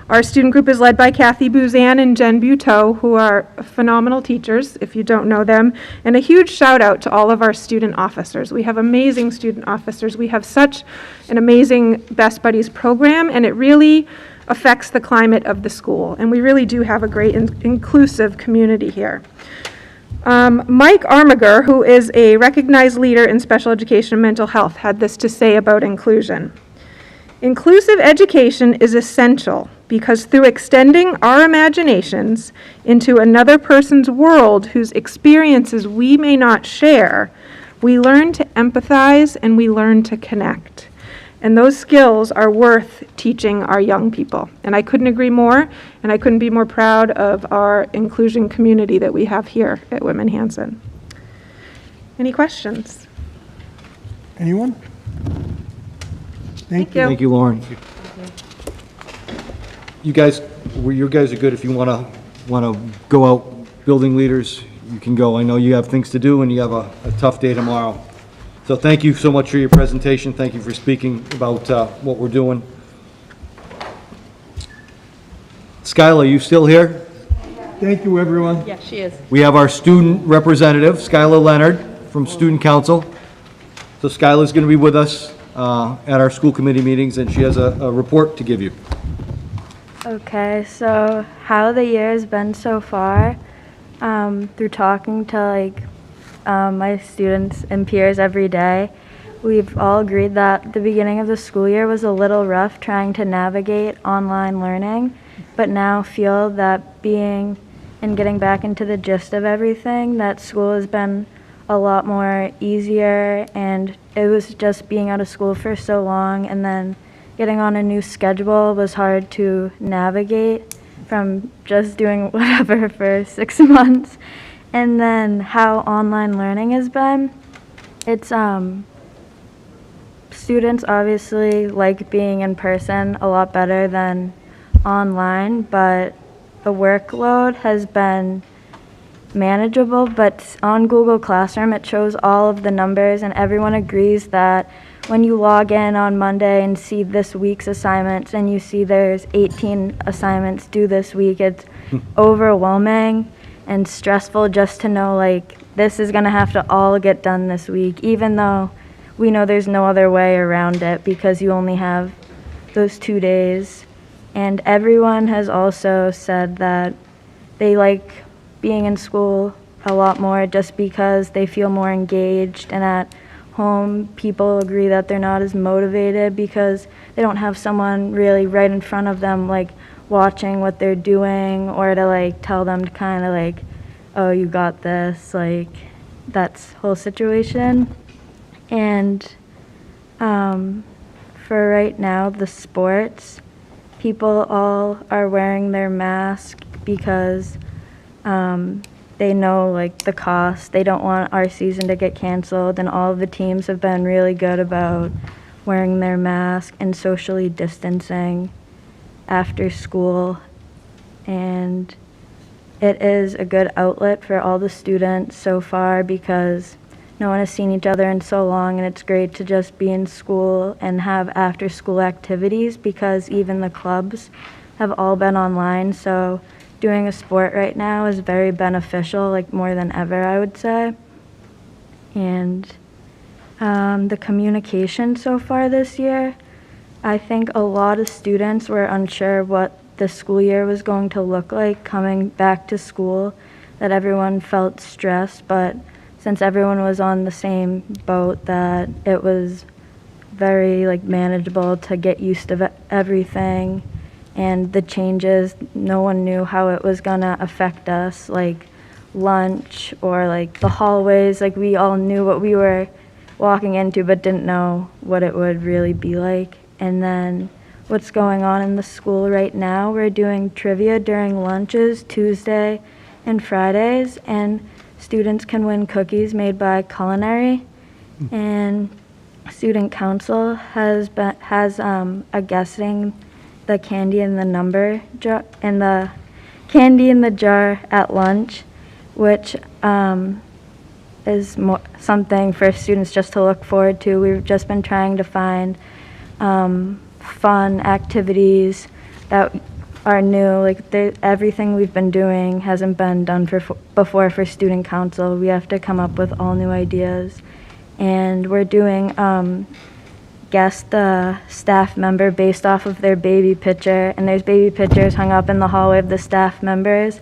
Our student group is led by Kathy Buzan and Jen Buteau, who are phenomenal teachers, if you don't know them, and a huge shout out to all of our student officers. We have amazing student officers. We have such an amazing Best Buddies program, and it really affects the climate of the school, and we really do have a great inclusive community here. Mike Armiger, who is a recognized leader in special education and mental health, had this to say about inclusion. Inclusive education is essential because through extending our imaginations into another person's world whose experiences we may not share, we learn to empathize and we learn to connect. And those skills are worth teaching our young people. And I couldn't agree more, and I couldn't be more proud of our inclusion community that we have here at Whitman Hanson. Any questions? Anyone? Thank you. Thank you, Lauren. You guys are good. If you want to go out, building leaders, you can go. I know you have things to do and you have a tough day tomorrow. So thank you so much for your presentation. Thank you for speaking about what we're doing. Skylar, are you still here? Thank you, everyone. Yeah, she is. We have our student representative, Skylar Leonard, from Student Council. So Skylar's going to be with us at our school committee meetings, and she has a report to give you. Okay, so how the year has been so far, through talking to my students and peers every day, we've all agreed that the beginning of the school year was a little rough trying to navigate online learning, but now feel that being and getting back into the gist of everything, that school has been a lot more easier, and it was just being out of school for so long and then getting on a new schedule was hard to navigate from just doing whatever for 6 months. And then how online learning has been, it's students obviously like being in person a lot better than online, but the workload has been manageable. But on Google Classroom it shows all of the numbers, and everyone agrees that when you log in on Monday and see this week's assignments and you see there's 18 assignments due this week, it's overwhelming and stressful just to know this is gonna have to all get done this week, even though we know there's no other way around it because you only have those 2 days. And everyone has also said that they like being in school a lot more just because they feel more engaged, and at home people agree that they're not as motivated because they don't have someone really right in front of them watching what they're doing, or to tell them to kind of oh, you got this, that's whole situation. And for right now, the sports, people all are wearing their mask because they know the cost. They don't want our season to get canceled, and all of the teams have been really good about wearing their mask and socially distancing after school. And it is a good outlet for all the students so far because no one has seen each other in so long, and it's great to just be in school and have after school activities because even the clubs have all been online. So doing a sport right now is very beneficial, more than ever, I would say. And the communication so far this year, I think a lot of students were unsure what the school year was going to look like coming back to school, that everyone felt stressed, but since everyone was on the same boat, that it was very manageable to get used to everything. And the changes, no one knew how it was gonna affect us, lunch or the hallways. We all knew what we were walking into but didn't know what it would really be like. And then what's going on in the school right now, we're doing trivia during lunches Tuesday and Fridays, and students can win cookies made by Culinary. And Student Council has a guessing the candy in the number jar and the candy in the jar at lunch, which is something for students just to look forward to. We've just been trying to find fun activities that are new. Everything we've been doing hasn't been done before for Student Council. We have to come up with all new ideas, and we're doing guess the staff member based off of their baby picture, and there's baby pictures hung up in the hallway of the staff members,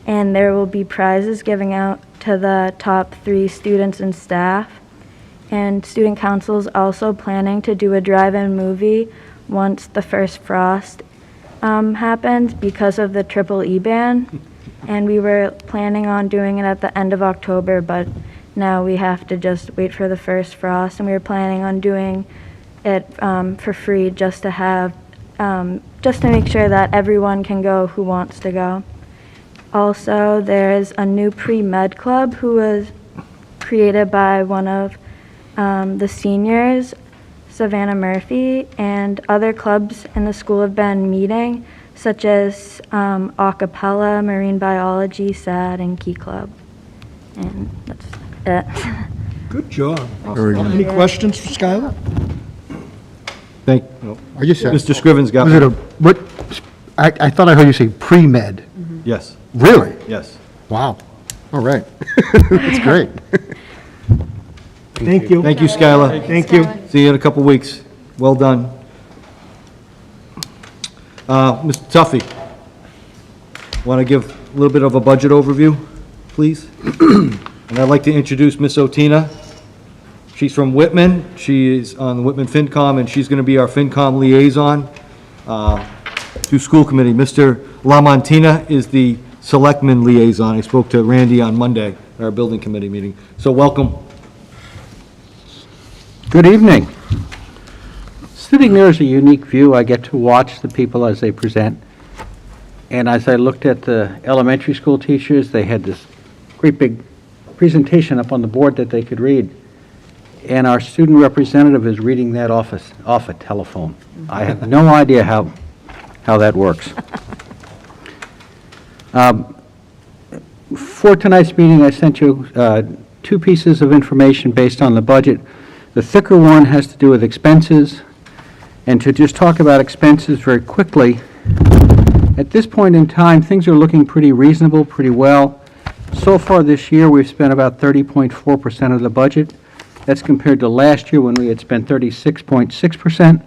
and there will be prizes giving out to the top 3 students and staff. And Student Council is also planning to do a drive-in movie once the first frost happened because of the triple E ban. And we were planning on doing it at the end of October, but now we have to just wait for the first frost. And we were planning on doing it for free just to have, just to make sure that everyone can go who wants to go. Also, there's a new pre-med club who was created by one of the seniors, Savannah Murphy, and other clubs in the school have been meeting, such as a cappella, marine biology, SAD, and Key Club. And that's it. Good job. Very good. Any questions for Skylar? Thank, Are you set? Mr. Scrivens got Was it a, one. what, I thought I heard you say pre-med. Yes, Really? yes. Wow. All right. That's great. Thank you. Thank you, Skylar. Thank you. See you in a couple weeks. Well done. Mr. Tuffy, want to give a little bit of a budget overview, please? And I'd like to introduce Miss Otina. She's from Whitman. She is on the Whitman FinCom, and she's going to be our FinCom liaison to school committee. Mr. LaMontina is the selectman liaison. I spoke to Randy on Monday at our building committee meeting. So welcome. Good evening. Sitting there is a unique view. I get to watch the people as they present. And as I looked at the elementary school teachers, they had this great big presentation up on the board that they could read. And our student representative is reading that off a telephone. I have no idea how that works. For tonight's meeting, I sent you two pieces of information based on the budget. The thicker one has to do with expenses. And to just talk about expenses very quickly, at this point in time, things are looking pretty reasonable, pretty well. So far this year, we've spent about 30.4% of the budget. That's compared to last year when we had spent 36.6%.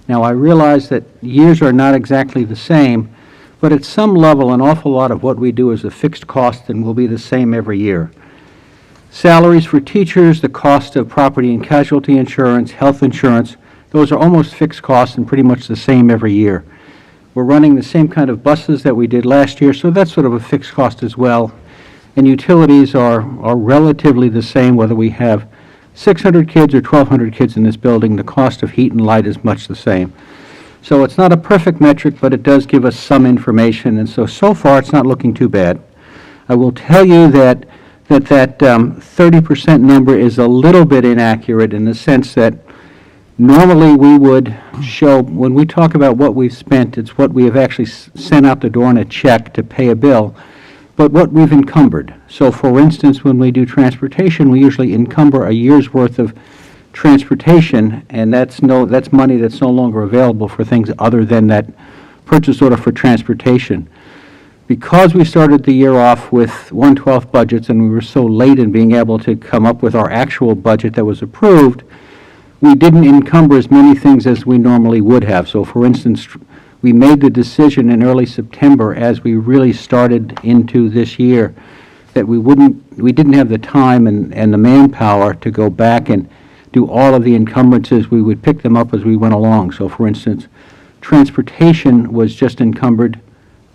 Now, I realize that years are not exactly the same, but at some level, an awful lot of what we do is a fixed cost and will be the same every year. Salaries for teachers, the cost of property and casualty insurance, health insurance, those are almost fixed costs and pretty much the same every year. We're running the same kind of buses that we did last year, so that's sort of a fixed cost as well. And utilities are relatively the same whether we have 600 kids or 1,200 kids in this building. The cost of heat and light is much the same. So it's not a perfect metric, but it does give us some information, and so far it's not looking too bad. I will tell you that 30% number is a little bit inaccurate in the sense that normally we would show, when we talk about what we've spent, it's what we have actually sent out the door on a check to pay a bill, but what we've encumbered. So for instance, when we do transportation, we usually encumber a year's worth of transportation, and that's money that's no longer available for things other than that purchase order for transportation. Because we started the year off with 1/12 budgets and we were so late in being able to come up with our actual budget that was approved, we didn't encumber as many things as we normally would have. So for instance, we made the decision in early September as we really started into this year that we didn't have the time and the manpower to go back and do all of the encumbrances. We would pick them up as we went along. So for instance, transportation was just encumbered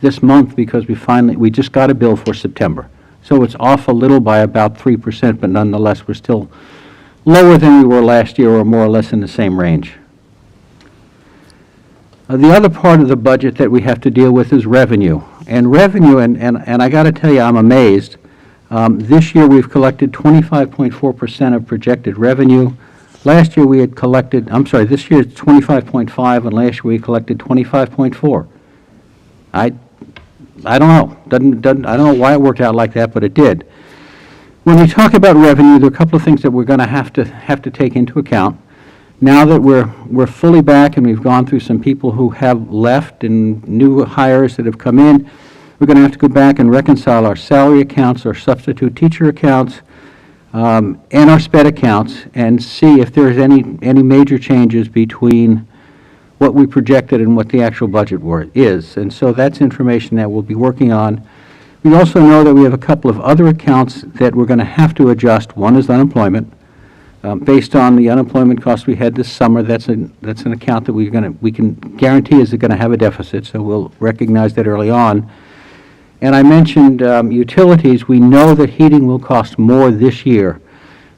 this month because we just got a bill for September. So it's off a little by about 3%, but nonetheless, we're still lower than we were last year, or more or less in the same range. The other part of the budget that we have to deal with is revenue. And revenue, and I got to tell you, I'm amazed. This year we've collected 25.4% of projected revenue. Last year we had collected, this year it's 25.5, and last year we collected 25.4. I don't know. I don't know why it worked out like that, but it did. When we talk about revenue, there are a couple of things that we're going to have to take into account. Now that we're fully back and we've gone through some people who have left and new hires that have come in, we're going to have to go back and reconcile our salary accounts, our substitute teacher accounts, and our SPED accounts, and see if there's any major changes between what we projected and what the actual budget is. And so that's information that we'll be working on. We also know that we have a couple of other accounts that we're going to have to adjust. One is unemployment. Based on the unemployment costs we had this summer, that's an account that we can guarantee is going to have a deficit, so we'll recognize that early on. And I mentioned utilities. We know that heating will cost more this year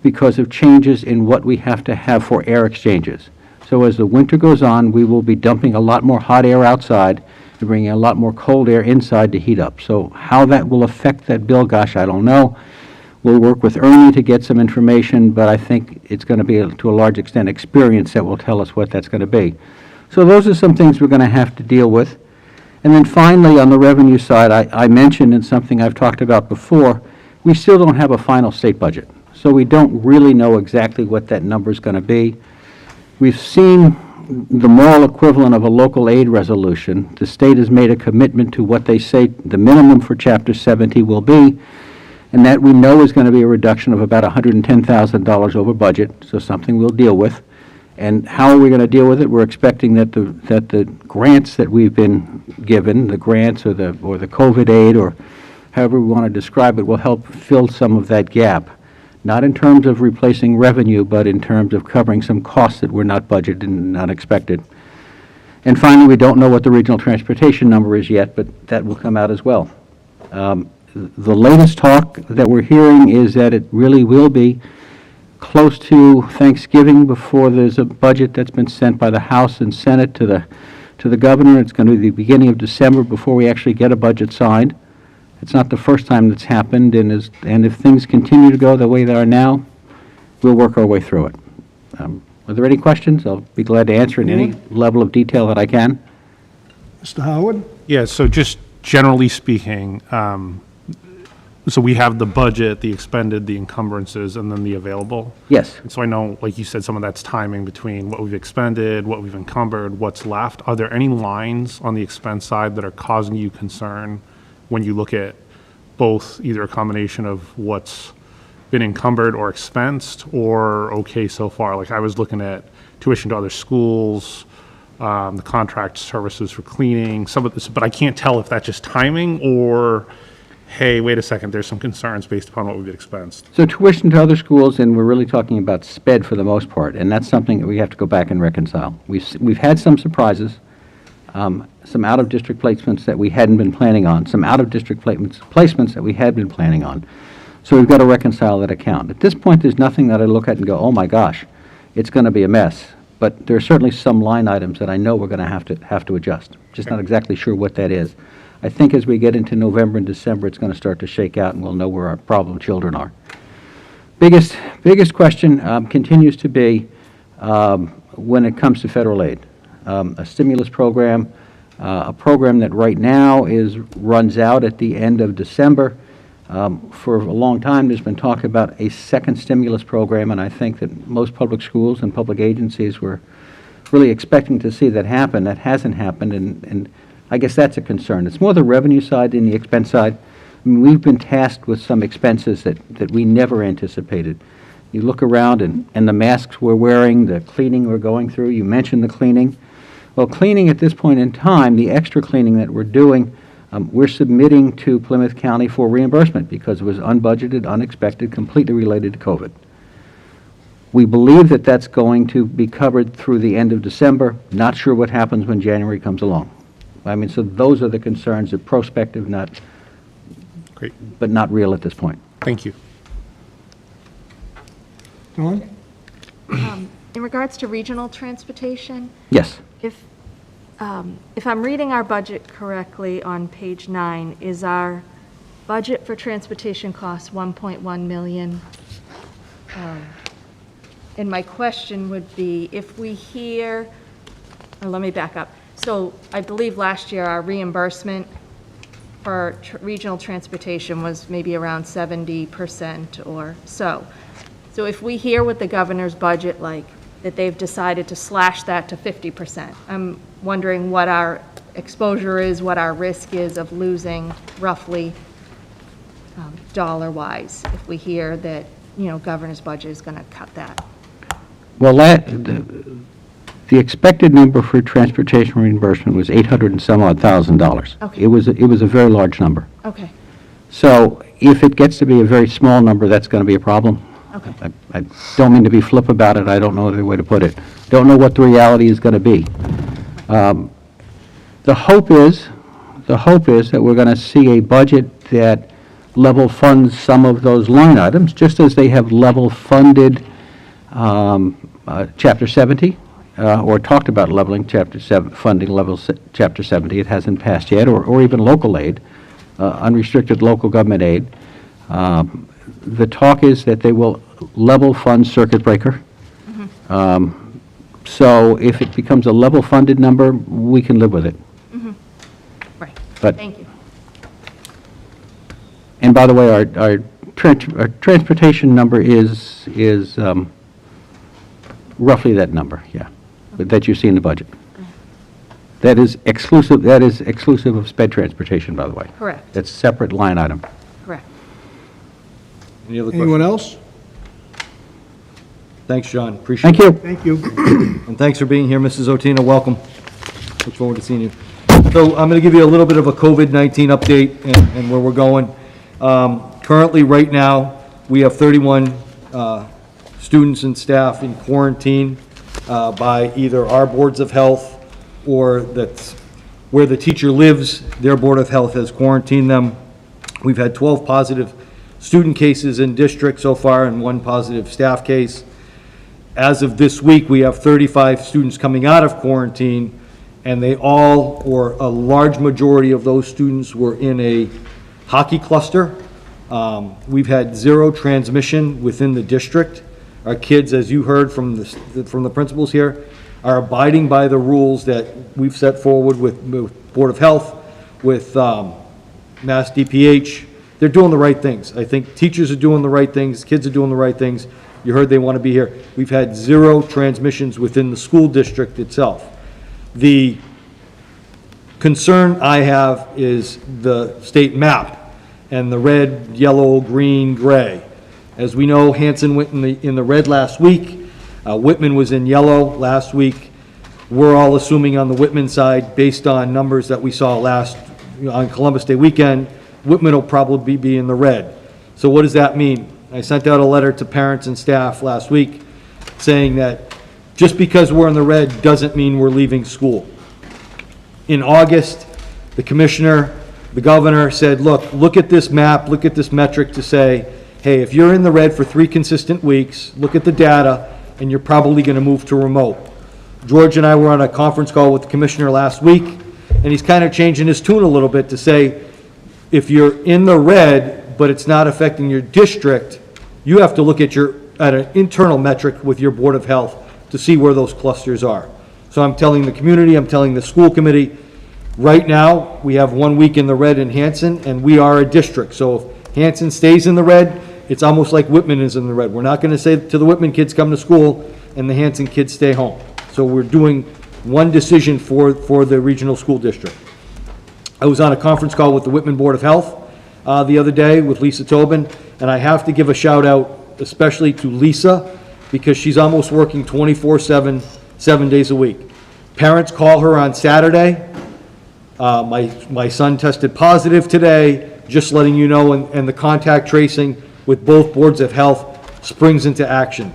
because of changes in what we have to have for air exchanges. So as the winter goes on, we will be dumping a lot more hot air outside and bringing a lot more cold air inside to heat up. So how that will affect that bill, gosh, I don't know. We'll work with Ernie to get some information, but I think it's going to be, to a large extent, experience that will tell us what that's going to be. So those are some things we're going to have to deal with. And then finally, on the revenue side, I mentioned, and something I've talked about before, we still don't have a final state budget. So we don't really know exactly what that number is going to be. We've seen the moral equivalent of a local aid resolution. The state has made a commitment to what they say the minimum for Chapter 70 will be, and that we know is going to be a reduction of about $110,000 over budget, so something we'll deal with. And how are we going to deal with it? We're expecting that the grants that we've been given, the grants or the COVID aid, or however we want to describe it, will help fill some of that gap. Not in terms of replacing revenue, but in terms of covering some costs that were not budgeted and not expected. And finally, we don't know what the regional transportation number is yet, but that will come out as well. The latest talk that we're hearing is that it really will be close to Thanksgiving before there's a budget that's been sent by the House and Senate to the governor. It's going to be the beginning of December before we actually get a budget signed. It's not the first time that's happened, and if things continue to go the way they are now, we'll work our way through it. Are there any questions? I'll be glad to answer in any level of detail that I can. Mr. Howard? Yeah, so just generally speaking, so we have the budget, the expended, the encumbrances, and then the available. Yes. And so I know, like you said, some of that's timing between what we've expended, what we've encumbered, what's left. Are there any lines on the expense side that are causing you concern when you look at both either a combination of what's been encumbered or expensed, or okay so far? Like I was looking at tuition to other schools, the contract services for cleaning, some of this, but I can't tell if that's just timing or, hey, wait a second, there's some concerns based upon what we've expensed. So tuition to other schools, and we're really talking about SPED for the most part, and that's something that we have to go back and reconcile. We've had some surprises, some out-of-district placements that we hadn't been planning on, some out-of-district placements that we had been planning on. So we've got to reconcile that account. At this point, there's nothing that I look at and go, oh my gosh, it's going to be a mess. But there are certainly some line items that I know we're going to have to adjust. Just not exactly sure what that is. I think as we get into November and December, it's going to start to shake out, and we'll know where our problem children are. Biggest question continues to be when it comes to federal aid. A stimulus program, a program that right now runs out at the end of December. For a long time, there's been talk about a second stimulus program, and I think that most public schools and public agencies were really expecting to see that happen. That hasn't happened, and I guess that's a concern. It's more the revenue side than the expense side. I mean, we've been tasked with some expenses that we never anticipated. You look around and the masks we're wearing, the cleaning we're going through, you mentioned the cleaning. Well, cleaning at this point in time, the extra cleaning that we're doing, we're submitting to Plymouth County for reimbursement because it was unbudgeted, unexpected, completely related to COVID. We believe that that's going to be covered through the end of December. Not sure what happens when January comes along. I mean, so those are the concerns, that prospective, Great. But not real at this point. Thank you. Dawn? In regards to regional transportation, Yes. if I'm reading our budget correctly on page 9, is our budget for transportation costs 1.1 million? And my question would be, if we hear, or let me back up. So I believe last year our reimbursement for regional transportation was maybe around 70% or so. So if we hear what the governor's budget like, that they've decided to slash that to 50%, I'm wondering what our exposure is, what our risk is of losing roughly dollar-wise if we hear that, governor's budget is going to cut that. Well, the expected number for transportation reimbursement was $800 and some odd thousand. Okay. It was a very large number. Okay. So if it gets to be a very small number, that's going to be a problem. Okay. I don't mean to be flip about it, I don't know the way to put it. Don't know what the reality is going to be. The hope is that we're going to see a budget that level funds some of those line items, just as they have level funded Chapter 70, or talked about leveling funding Chapter 70. It hasn't passed yet, or even local aid, unrestricted local government aid. The talk is that they will level fund circuit breaker. So if it becomes a level funded number, we can live with it. Right. But- Thank you. And by the way, our transportation number is roughly that number, yeah, that you see in the budget. That is exclusive of sped transportation, by the way. Correct. That's a separate line item. Correct. Any other Anyone questions? else? Thanks, John. Appreciate Thank it. you. Thank you. And thanks for being here, Mrs. Otina. Welcome. Look forward to seeing you. So I'm going to give you a little bit of a COVID-19 update and where we're going. Currently, right now, we have 31 students and staff in quarantine by either our boards of health or that's where the teacher lives, their board of health has quarantined them. We've had 12 positive student cases in district so far and 1 positive staff case. As of this week, we have 35 students coming out of quarantine, and they all, or a large majority of those students, were in a hockey cluster. We've had 0 transmission within the district. Our kids, as you heard from the principals here, are abiding by the rules that we've set forward with Board of Health, with Mass DPH. They're doing the right things. I think teachers are doing the right things, kids are doing the right things. You heard they want to be here. We've had 0 transmissions within the school district itself. The concern I have is the state map and the red, yellow, green, gray. As we know, Hanson went in the red last week. Whitman was in yellow last week. We're all assuming on the Whitman side, based on numbers that we saw on Columbus Day weekend, Whitman will probably be in the red. So what does that mean? I sent out a letter to parents and staff last week saying that just because we're in the red doesn't mean we're leaving school. In August, the commissioner, the governor said, look at this map, look at this metric to say, hey, if you're in the red for 3 consistent weeks, look at the data, and you're probably going to move to remote. George and I were on a conference call with the commissioner last week, and he's kind of changing his tune a little bit to say, if you're in the red, but it's not affecting your district, you have to look at an internal metric with your Board of Health to see where those clusters are. So I'm telling the community, I'm telling the school committee, right now, we have 1 week in the red in Hanson, and we are a district. So if Hanson stays in the red, it's almost like Whitman is in the red. We're not going to say to the Whitman kids, come to school, and the Hanson kids stay home. So we're doing one decision for the regional school district. I was on a conference call with the Whitman Board of Health the other day with Lisa Tobin, and I have to give a shout out especially to Lisa, because she's almost working 24/7, 7 days a week. Parents call her on Saturday. My son tested positive today, just letting you know, and the contact tracing with both boards of health springs into action.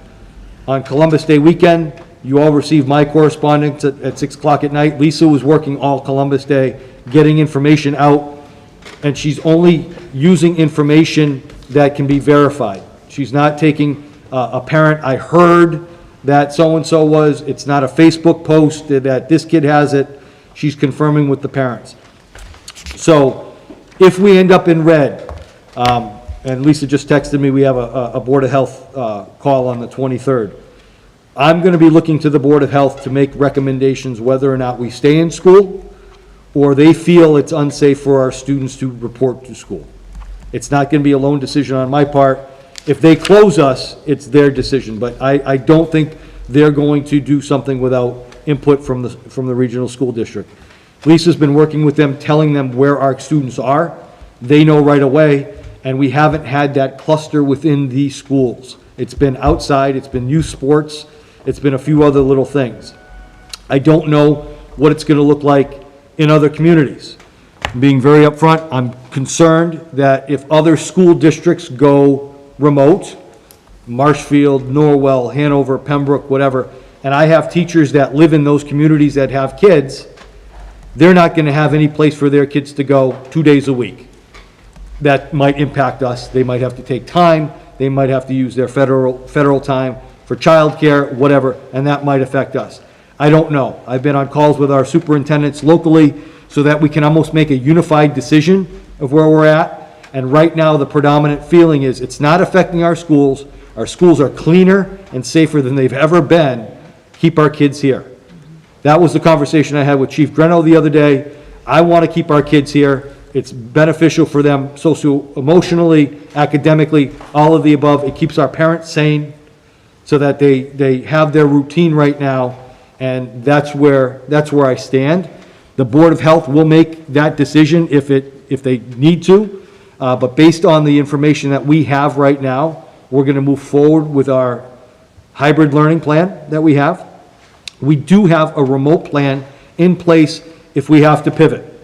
On Columbus Day weekend, you all received my correspondence at 6 o'clock at night. Lisa was working all Columbus Day, getting information out, and she's only using information that can be verified. She's not taking a parent, I heard that so-and-so was, it's not a Facebook post that this kid has it. She's confirming with the parents. So if we end up in red, and Lisa just texted me, we have a Board of Health call on the 23rd. I'm going to be looking to the Board of Health to make recommendations whether or not we stay in school, or they feel it's unsafe for our students to report to school. It's not going to be a lone decision on my part. If they close us, it's their decision, but I don't think they're going to do something without input from the regional school district. Lisa's been working with them, telling them where our students are. They know right away, and we haven't had that cluster within these schools. It's been outside, it's been youth sports, it's been a few other little things. I don't know what it's going to look like in other communities. Being very upfront, I'm concerned that if other school districts go remote, Marshfield, Norwell, Hanover, Pembroke, whatever, and I have teachers that live in those communities that have kids, they're not going to have any place for their kids to go 2 days a week. That might impact us. They might have to take time. They might have to use their federal time for childcare, whatever, and that might affect us. I don't know. I've been on calls with our superintendents locally so that we can almost make a unified decision of where we're at. And right now, the predominant feeling is it's not affecting our schools. Our schools are cleaner and safer than they've ever been. Keep our kids here. That was the conversation I had with Chief Greno the other day. I want to keep our kids here. It's beneficial for them socio-emotionally, academically, all of the above. It keeps our parents sane so that they have their routine right now, and that's where I stand. The Board of Health will make that decision if they need to, but based on the information that we have right now, we're going to move forward with our hybrid learning plan that we have. We do have a remote plan in place if we have to pivot.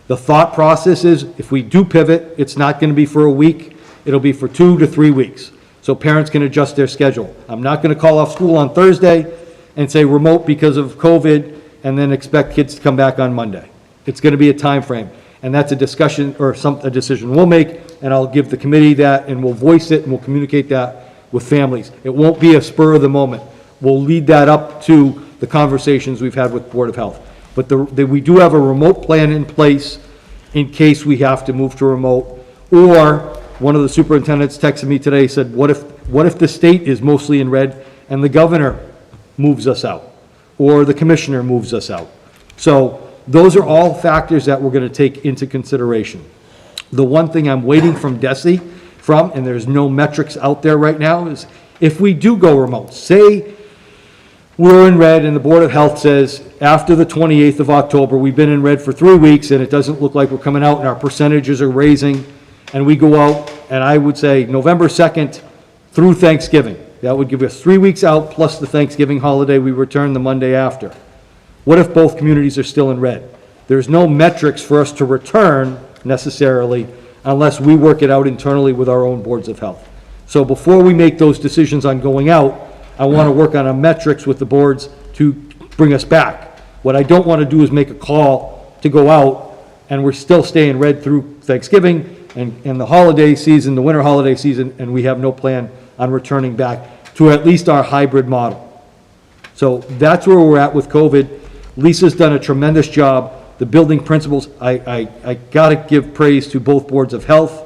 The thought process is if we do pivot, it's not going to be for a week, it'll be for 2 to 3 weeks. So parents can adjust their schedule. I'm not going to call off school on Thursday and say remote because of COVID and then expect kids to come back on Monday. It's going to be a time frame, and that's a discussion or a decision we'll make, and I'll give the committee that, and we'll voice it, and we'll communicate that with families. It won't be a spur of the moment. We'll lead that up to the conversations we've had with Board of Health. But we do have a remote plan in place in case we have to move to remote. Or one of the superintendents texted me today, said, what if the state is mostly in red and the governor moves us out? Or the commissioner moves us out? So those are all factors that we're going to take into consideration. The one thing I'm waiting from DESE and there's no metrics out there right now, is if we do go remote, say we're in red and the Board of Health says after the 28th of October, we've been in red for 3 weeks and it doesn't look like we're coming out and our percentages are raising, and we go out, and I would say November 2nd through Thanksgiving. That would give us 3 weeks out plus the Thanksgiving holiday. We return the Monday after. What if both communities are still in red? There's no metrics for us to return necessarily unless we work it out internally with our own boards of health. So before we make those decisions on going out, I want to work on a metrics with the boards to bring us back. What I don't want to do is make a call to go out and we're still staying red through Thanksgiving and the holiday season, the winter holiday season, and we have no plan on returning back to at least our hybrid model. So that's where we're at with COVID. Lisa's done a tremendous job. The building principals, I got to give praise to both boards of health.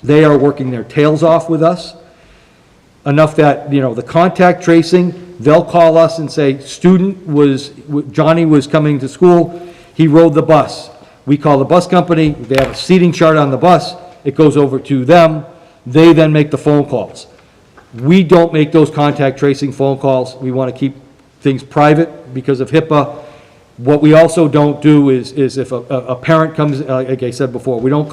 They are working their tails off with us. Enough that, the contact tracing, they'll call us and say, Johnny was coming to school, he rode the bus. We call the bus company, they have a seating chart on the bus, it goes over to them, they then make the phone calls. We don't make those contact tracing phone calls. We want to keep things private because of HIPAA. What we also don't do is if a parent comes, like I said before, we don't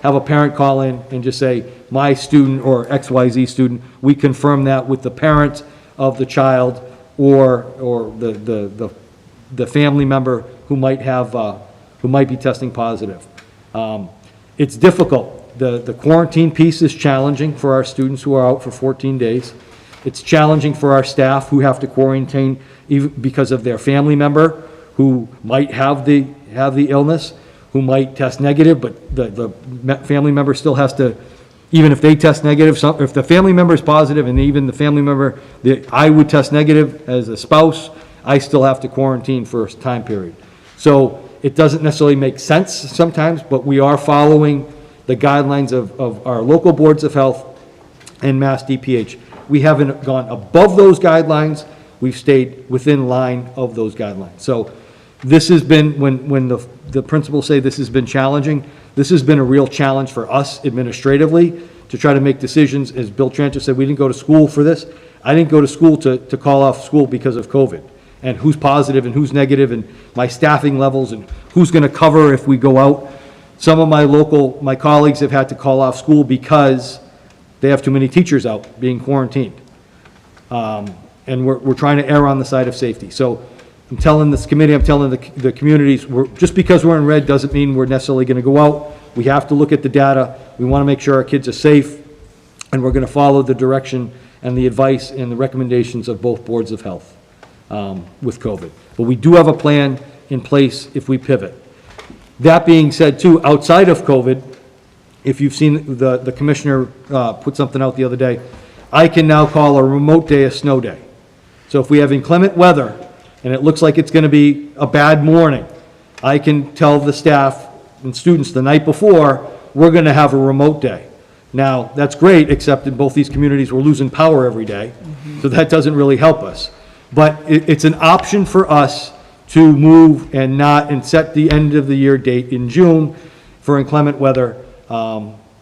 have a parent call in and just say, my student or XYZ student. We confirm that with the parent of the child or the family member who might be testing positive. It's difficult. The quarantine piece is challenging for our students who are out for 14 days. It's challenging for our staff who have to quarantine even because of their family member who might have the illness, who might test negative, but the family member still has to, even if they test negative, if the family member is positive and even the family member, I would test negative as a spouse, I still have to quarantine for a time period. So it doesn't necessarily make sense sometimes, but we are following the guidelines of our local boards of health and Mass DPH. We haven't gone above those guidelines. We've stayed within line of those guidelines. So this has been, when the principals say this has been challenging, this has been a real challenge for us administratively to try to make decisions. As Bill Tranter said, we didn't go to school for this. I didn't go to school to call off school because of COVID and who's positive and who's negative and my staffing levels and who's going to cover if we go out. Some of my colleagues have had to call off school because they have too many teachers out being quarantined. And we're trying to err on the side of safety. So I'm telling this committee, I'm telling the communities, just because we're in red doesn't mean we're necessarily going to go out. We have to look at the data. We want to make sure our kids are safe. and we're going to follow the direction and the advice and the recommendations of both boards of health with COVID. But we do have a plan in place if we pivot. That being said, too, outside of COVID, if you've seen the commissioner put something out the other day, I can now call a remote day a snow day. So if we have inclement weather and it looks like it's going to be a bad morning, I can tell the staff and students the night before, we're going to have a remote day. Now, that's great, except in both these communities, we're losing power every day, so that doesn't really help us. But it's an option for us to move and set the end of the year date in June for inclement weather.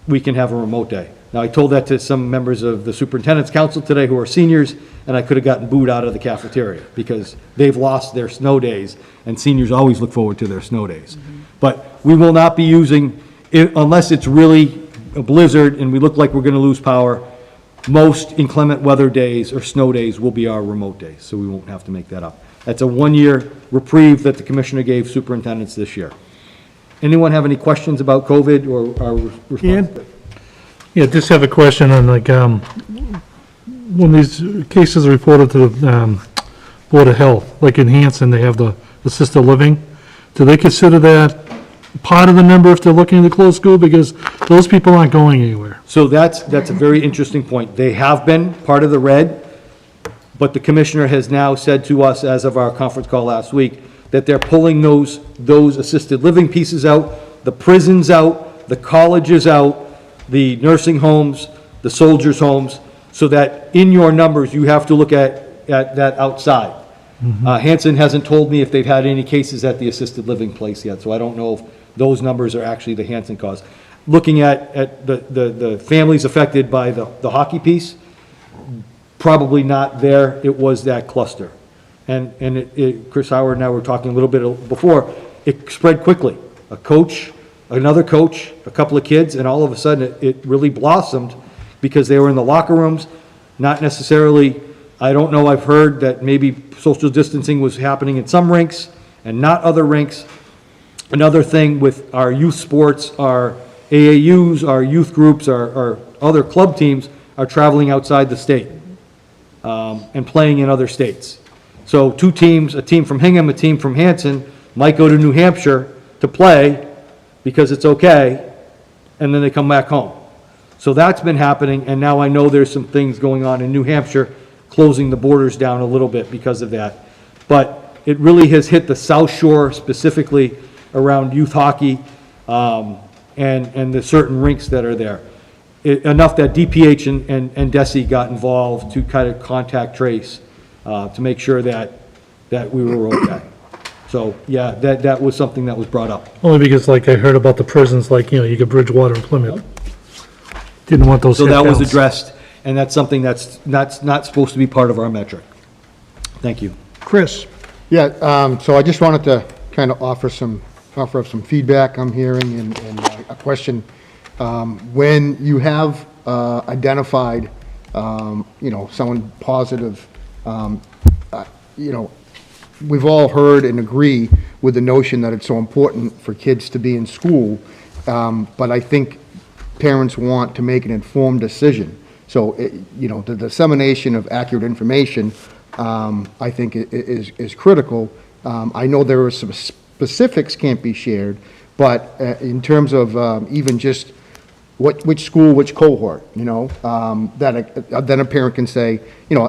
We can have a remote day. Now, I told that to some members of the superintendent's council today who are seniors, and I could have gotten booed out of the cafeteria because they've lost their snow days, and seniors always look forward to their snow days. But we will not be using, unless it's really a blizzard and we look like we're going to lose power, most inclement weather days or snow days will be our remote days, so we won't have to make that up. That's a one-year reprieve that the commissioner gave superintendents this year. Anyone have any questions about COVID or our response? Yeah, just have a question on like, when these cases are reported to the Board of Health, like in Hanson, they have the assisted living. Do they consider that part of the number if they're looking to close school? Because those people aren't going anywhere. So that's a very interesting point. They have been part of the red, but the commissioner has now said to us, as of our conference call last week, that they're pulling those assisted living pieces out, the prisons out, the colleges out, the nursing homes, the soldiers' homes, so that in your numbers, you have to look at that outside. Hanson hasn't told me if they've had any cases at the assisted living place yet, so I don't know if those numbers are actually the Hanson cause. Looking at the families affected by the hockey piece, probably not there. It was that cluster. And Chris Howard and I were talking a little bit before, it spread quickly. A coach, another coach, a couple of kids, and all of a sudden it really blossomed because they were in the locker rooms, not necessarily, I don't know, I've heard that maybe social distancing was happening in some rinks and not other rinks. Another thing with our youth sports, our AAUs, our youth groups, our other club teams are traveling outside the state and playing in other states. So two teams, a team from Hingham, a team from Hanson, might go to New Hampshire to play because it's okay, and then they come back home. So that's been happening, and now I know there's some things going on in New Hampshire, closing the borders down a little bit because of that. But it really has hit the South Shore specifically around youth hockey and the certain rinks that are there. Enough that DPH and DESE got involved to kind of contact trace to make sure that we were okay. So, yeah, that was something that was brought up. Only because like I heard about the prisons, like, you got Bridgewater and Plymouth. Didn't want those So hit that was counts. addressed, and that's something that's not supposed to be part of our metric. Thank you. Chris? Yeah, so I just wanted to kind of offer up some feedback I'm hearing and a question. When you have identified, someone positive, we've all heard and agree with the notion that it's so important for kids to be in school, but I think parents want to make an informed decision. So, the dissemination of accurate information, I think is critical. I know there are some specifics can't be shared, but in terms of even just which school, which cohort, that then a parent can say,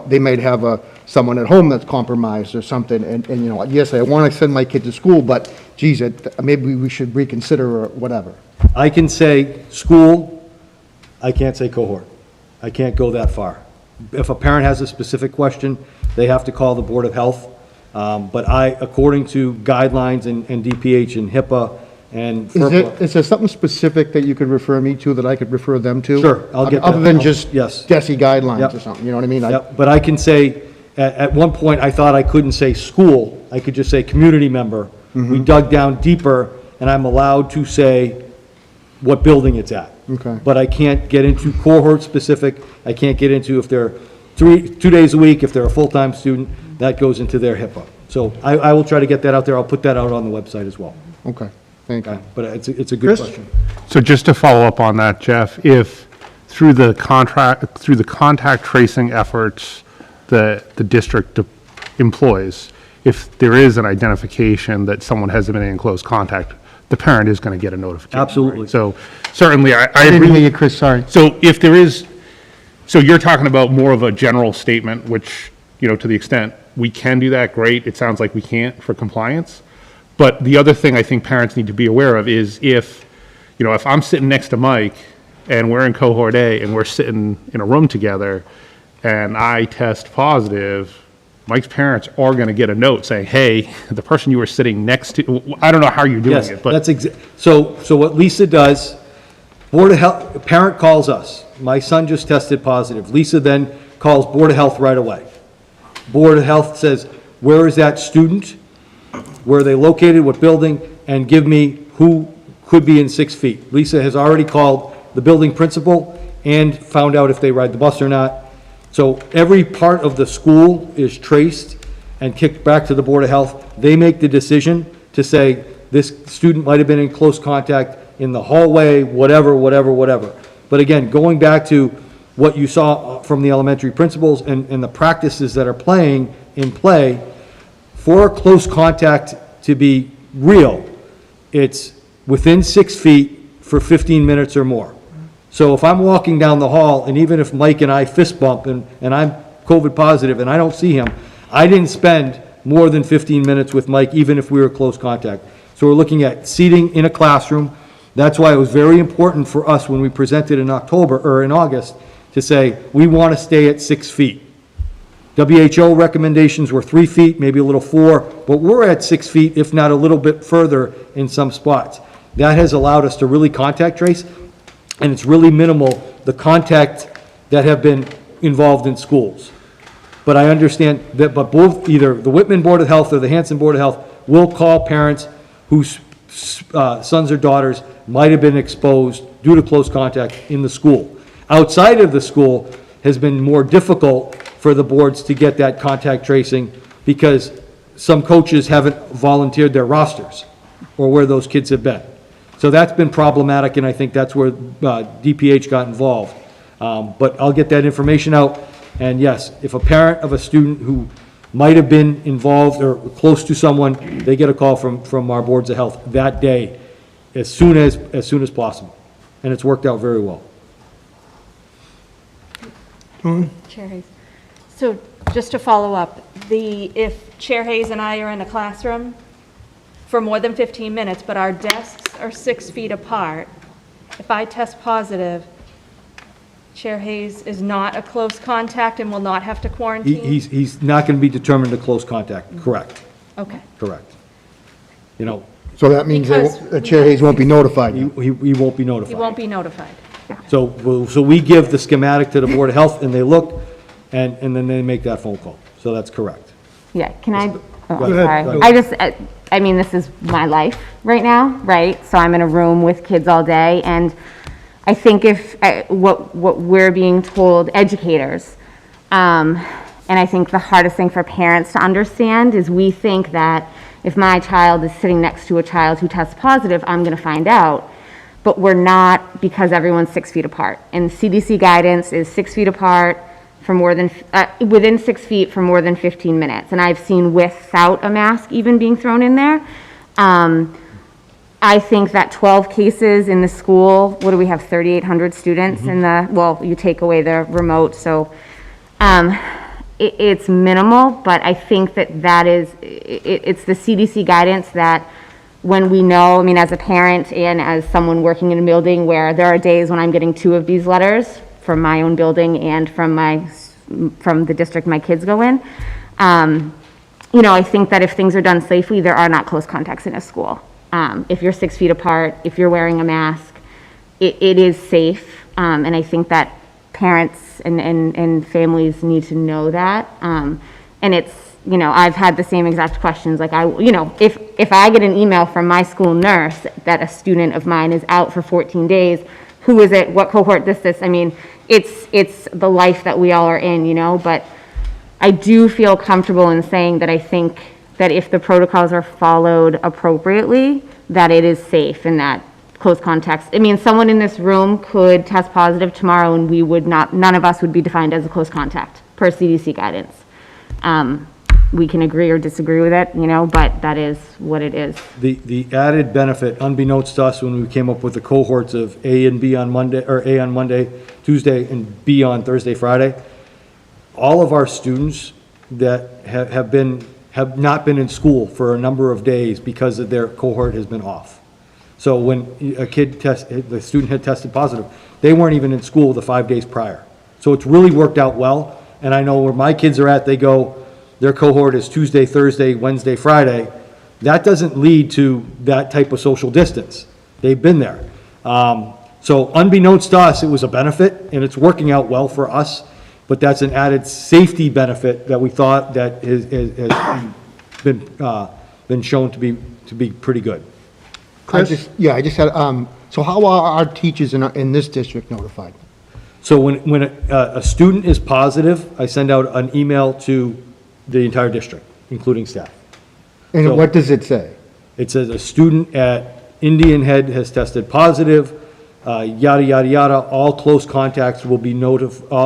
they might have someone at home that's compromised or something, and yes, I want to send my kid to school, but geez, maybe we should reconsider or whatever. I can say school, I can't say cohort. I can't go that far. If a parent has a specific question, they have to call the Board of Health. But according to guidelines and DPH and HIPAA and FERPA. Is there something specific that you could refer me to that I could refer them to? Sure, I'll get that. Other than just Yes. DESE guidelines Yep. or something, you know what I mean? Yep, but I can say, at one point, I thought I couldn't say school. I could just say community member. We dug down deeper, and I'm allowed to say what building it's at. Okay. But I can't get into cohort specific. I can't get into if they're 2 days a week, if they're a full-time student, that goes into their HIPAA. So I will try to get that out there. I'll put that out on the website as well. Okay, thank you. But it's a good Chris? question. So just to follow up on that, Jeff, if through the contact tracing efforts that the district employs, if there is an identification that someone has been in close contact, the parent is going to get a notification. Absolutely. So certainly, I I didn't agree. hear you, Chris, sorry. So if there is, so you're talking about more of a general statement, which, to the extent we can do that, great. It sounds like we can't for compliance. But the other thing I think parents need to be aware of is if I'm sitting next to Mike and we're in cohort A and we're sitting in a room together and I test positive, Mike's parents are going to get a note saying, hey, the person you were sitting next to, I don't know how you're doing Yes, it, but. that's so what Lisa does, Board of Health, a parent calls us, my son just tested positive. Lisa then calls Board of Health right away. Board of Health says, where is that student? Where are they located, what building, and give me who could be in 6 feet. Lisa has already called the building principal and found out if they ride the bus or not. So every part of the school is traced and kicked back to the Board of Health. They make the decision to say, this student might have been in close contact in the hallway, whatever. But again, going back to what you saw from the elementary principals and the practices that are in play, for a close contact to be real, it's within 6 feet for 15 minutes or more. So if I'm walking down the hall, and even if Mike and I fist bump and I'm COVID positive and I don't see him, I didn't spend more than 15 minutes with Mike, even if we were close contact. So we're looking at seating in a classroom. That's why it was very important for us when we presented in October, or in August, to say, we want to stay at 6 feet. WHO recommendations were 3 feet, maybe a little 4, but we're at 6 feet, if not a little bit further in some spots. That has allowed us to really contact trace, and it's really minimal, the contact that have been involved in schools. But I understand that, but both, either the Whitman Board of Health or the Hanson Board of Health will call parents whose sons or daughters might have been exposed due to close contact in the school. Outside of the school has been more difficult for the boards to get that contact tracing because some coaches haven't volunteered their rosters or where those kids have been. So that's been problematic, and I think that's where DPH got involved. But I'll get that information out, and yes, if a parent of a student who might have been involved or close to someone, they get a call from our boards of health that day, as soon as possible. And it's worked out very well. Chair Hayes. So just to follow up, if Chair Hayes and I are in a classroom for more than 15 minutes, but our desks are 6 feet apart, if I test positive, Chair Hayes is not a close contact and will not have to quarantine? He's not going to be determined a close contact, correct, Okay. correct. So that means Because that Chair Hayes won't be notified. He won't be He notified. won't be notified. So we give the schematic to the Board of Health, and they look, and then they make that phone call. So that's correct. Yeah, can I, Go oh, ahead. sorry. Go I ahead. I mean, this is my life right now, right? So I'm in a room with kids all day, and I think what we're being told, educators, and I think the hardest thing for parents to understand is we think that if my child is sitting next to a child who tests positive, I'm going to find out. But we're not, because everyone's 6 feet apart. And CDC guidance is 6 feet apart for more than, within 6 feet for more than 15 minutes. And I've seen without a mask even being thrown in there. I think that 12 cases in the school, what do we have, 3,800 students in the, well, you take away the remote, so it's minimal, but I think that is, it's the CDC guidance that when we know, I mean, as a parent and as someone working in a building where there are days when I'm getting 2 of these letters from my own building and from the district my kids go in, I think that if things are done safely, there are not close contacts in a school. If you're 6 feet apart, if you're wearing a mask, it is safe, and I think that parents and families need to know that, and it's, I've had the same exact questions, like if I get an email from my school nurse that a student of mine is out for 14 days, who is it, what cohort this, I mean, it's the life that we all are in, but I do feel comfortable in saying that I think that if the protocols are followed appropriately, that it is safe and that close contacts. I mean, someone in this room could test positive tomorrow and we would not, none of us would be defined as a close contact per CDC guidance. We can agree or disagree with it, you know, but that is what it is. The added benefit, unbeknownst to us, when we came up with the cohorts of A and B on Monday, or A on Monday, Tuesday, and B on Thursday, Friday, all of our students that have not been in school for a number of days because of their cohort has been off. So when the student had tested positive, they weren't even in school the 5 days prior. So it's really worked out well, and I know where my kids are at, their cohort is Tuesday, Thursday, Wednesday, Friday. That doesn't lead to that type of social distance. They've been there. So unbeknownst to us, it was a benefit, and it's working out well for us, but that's an added safety benefit that we thought that has been shown to be pretty good. I just had, so how are our teachers in this district notified? So when a student is positive, I send out an email to the entire district, including staff. And So- what does it say? It says a student at Indian Head has tested positive, yada, yada, yada. All close contacts will be notified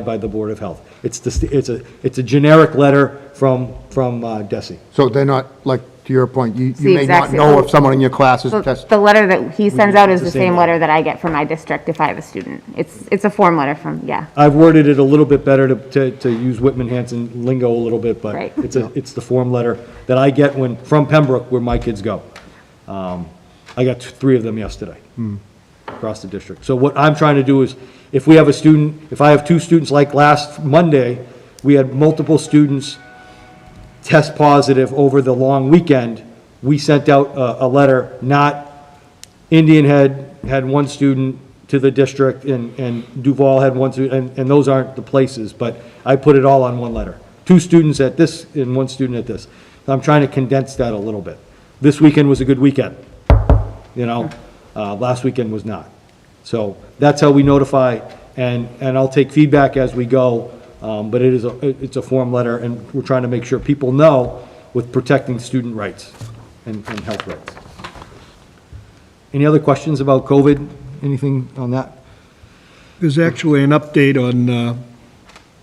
by the Board of Health. It's a generic letter from DESE. So they're not, like, to your point, you the may exact not know same- if someone in your class is So tested. the letter that he sends out is It's the same letter that I get from my district if I have a student. It's a form letter from, yeah. I've worded it a little bit better to use Whitman Hanson lingo a little bit, but Right. it's the form letter that I get from Pembroke, where my kids go. I got 3 of them yesterday across the district. So what I'm trying to do is, if I have 2 students, like last Monday, we had multiple students test positive over the long weekend. We sent out a letter, not Indian Head had 1 student to the district, and Duval had 1 student, and those aren't the places, but I put it all on 1 letter. 2 students at this and 1 student at this. I'm trying to condense that a little bit. This weekend was a good weekend, you know? Last weekend was not. So that's how we notify, and I'll take feedback as we go, but it's a form letter, and we're trying to make sure people know with protecting student rights and health rights. Any other questions about COVID? Anything on that? There's actually an update on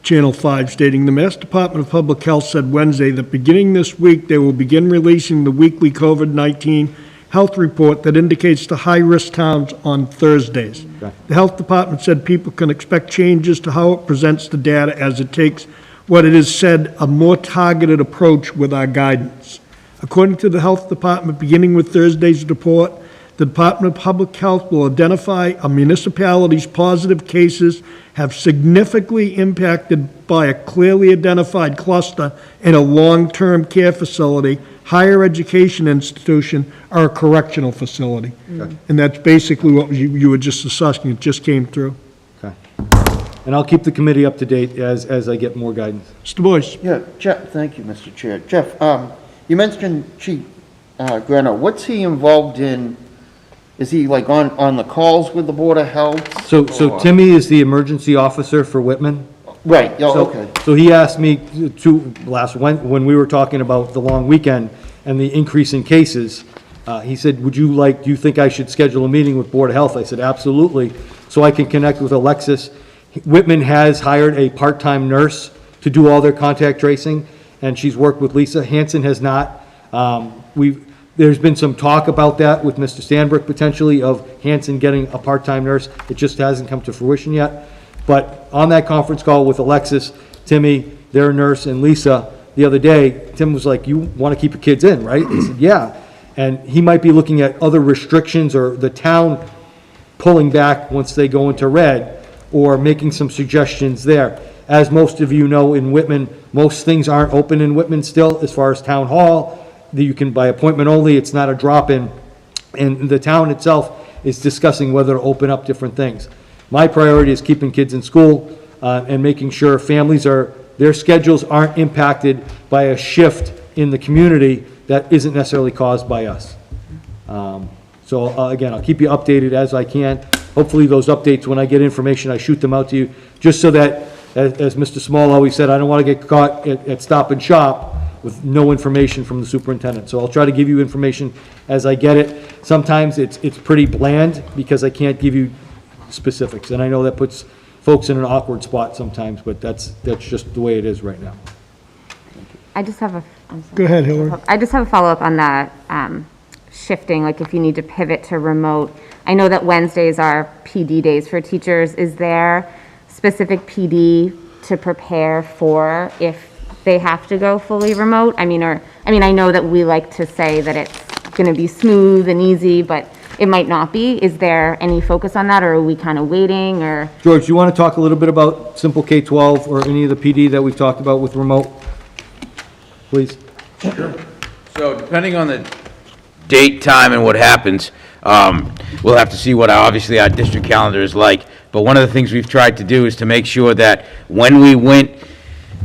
Channel 5 stating the Mass Department of Public Health said Wednesday that beginning this week, they will begin releasing the weekly COVID-19 health report that indicates the high-risk towns on Thursdays. Okay. The health department said people can expect changes to how it presents the data as it takes what it has said a more targeted approach with our guidance. According to the health department, beginning with Thursday's report, the Department of Public Health will identify a municipality's positive cases have significantly impacted by a clearly identified cluster in a long-term care facility, higher education institution, or a correctional facility. And that's basically what you were just discussing. It just came through. Okay. And I'll keep the committee up to date as I get more guidance. Mr. Boyce? Yeah, Jeff, thank you, Mr. Chair. Jeff, you mentioned Chief Greno. What's he involved in? Is he like on the calls with the Board of Health? So or- Timmy is the emergency officer for Whitman. Right, yeah, So- okay. So he asked me when we were talking about the long weekend and the increase in cases, he said, do you think I should schedule a meeting with Board of Health? I said, absolutely, so I can connect with Alexis. Whitman has hired a part-time nurse to do all their contact tracing, and she's worked with Lisa. Hanson has not. There's been some talk about that with Mr. Stanbrook potentially of Hanson getting a part-time nurse. It just hasn't come to fruition yet. But on that conference call with Alexis, Timmy, their nurse, and Lisa, the other day, Tim was like, you want to keep your kids in, right? I said, yeah. And he might be looking at other restrictions or the town pulling back once they go into red or making some suggestions there. As most of you know, in Whitman, most things aren't open in Whitman still as far as town hall. You can by appointment only, it's not a drop-in. And the town itself is discussing whether to open up different things. My priority is keeping kids in school and making sure their schedules aren't impacted by a shift in the community that isn't necessarily caused by us. So again, I'll keep you updated as I can. Hopefully those updates, when I get information, I shoot them out to you, just so that, as Mr. Small always said, I don't want to get caught at Stop and Shop with no information from the superintendent. So I'll try to give you information as I get it. Sometimes it's pretty bland because I can't give you specifics, and I know that puts folks in an awkward spot sometimes, but that's just the way it is right now. I just have I'm sorry. Go ahead, Hillary. I just have a follow-up on that shifting, like if you need to pivot to remote. I know that Wednesdays are PD days for teachers. Is there specific PD to prepare for if they have to go fully remote? I mean, I know that we like to say that it's going to be smooth and easy, but it might not be. Is there any focus on that, or are we kind of waiting, or? George, do you want to talk a little bit about Simple K-12 or any of the PD that we've talked about with remote? Please. So depending on the date, time, and what happens, we'll have to see what obviously our district calendar is like. But one of the things we've tried to do is to make sure that when we went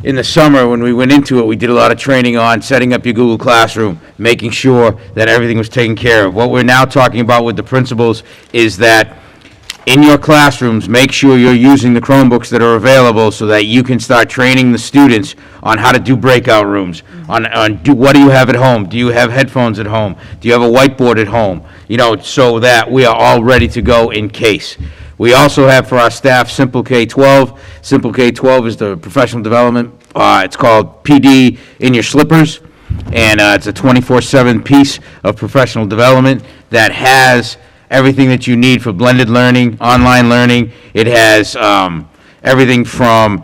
in the summer, when we went into it, we did a lot of training on setting up your Google Classroom, making sure that everything was taken care of. What we're now talking about with the principals is that in your classrooms, make sure you're using the Chromebooks that are available so that you can start training the students on how to do breakout rooms, on what do you have at home? Do you have headphones at home? Do you have a whiteboard at home? You know, so that we are all ready to go in case. We also have for our staff Simple K-12. Simple K-12 is the professional development. It's called PD in Your Slippers, and it's a 24/7 piece of professional development that has everything that you need for blended learning, online learning. It has everything from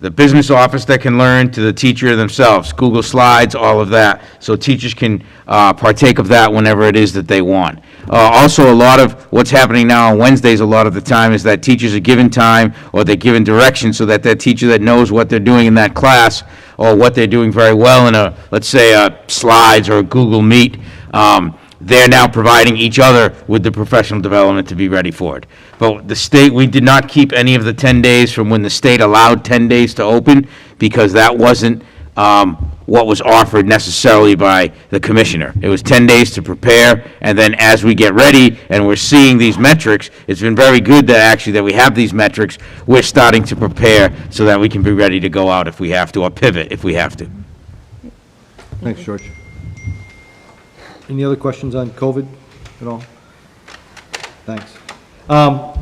the business office that can learn to the teacher themselves, Google Slides, all of that, so teachers can partake of that whenever it is that they want. Also, a lot of what's happening now on Wednesdays a lot of the time is that teachers are given time or they're given direction so that that teacher that knows what they're doing in that class or what they're doing very well in a, let's say, a Slides or a Google Meet, they're now providing each other with the professional development to be ready for it. But the state, we did not keep any of the 10 days from when the state allowed 10 days to open because that wasn't what was offered necessarily by the commissioner. It was 10 days to prepare, and then as we get ready and we're seeing these metrics, it's been very good that actually that we have these metrics, we're starting to prepare so that we can be ready to go out if we have to, or pivot if we have to. Thanks, George. Any other questions on COVID at all? Thanks.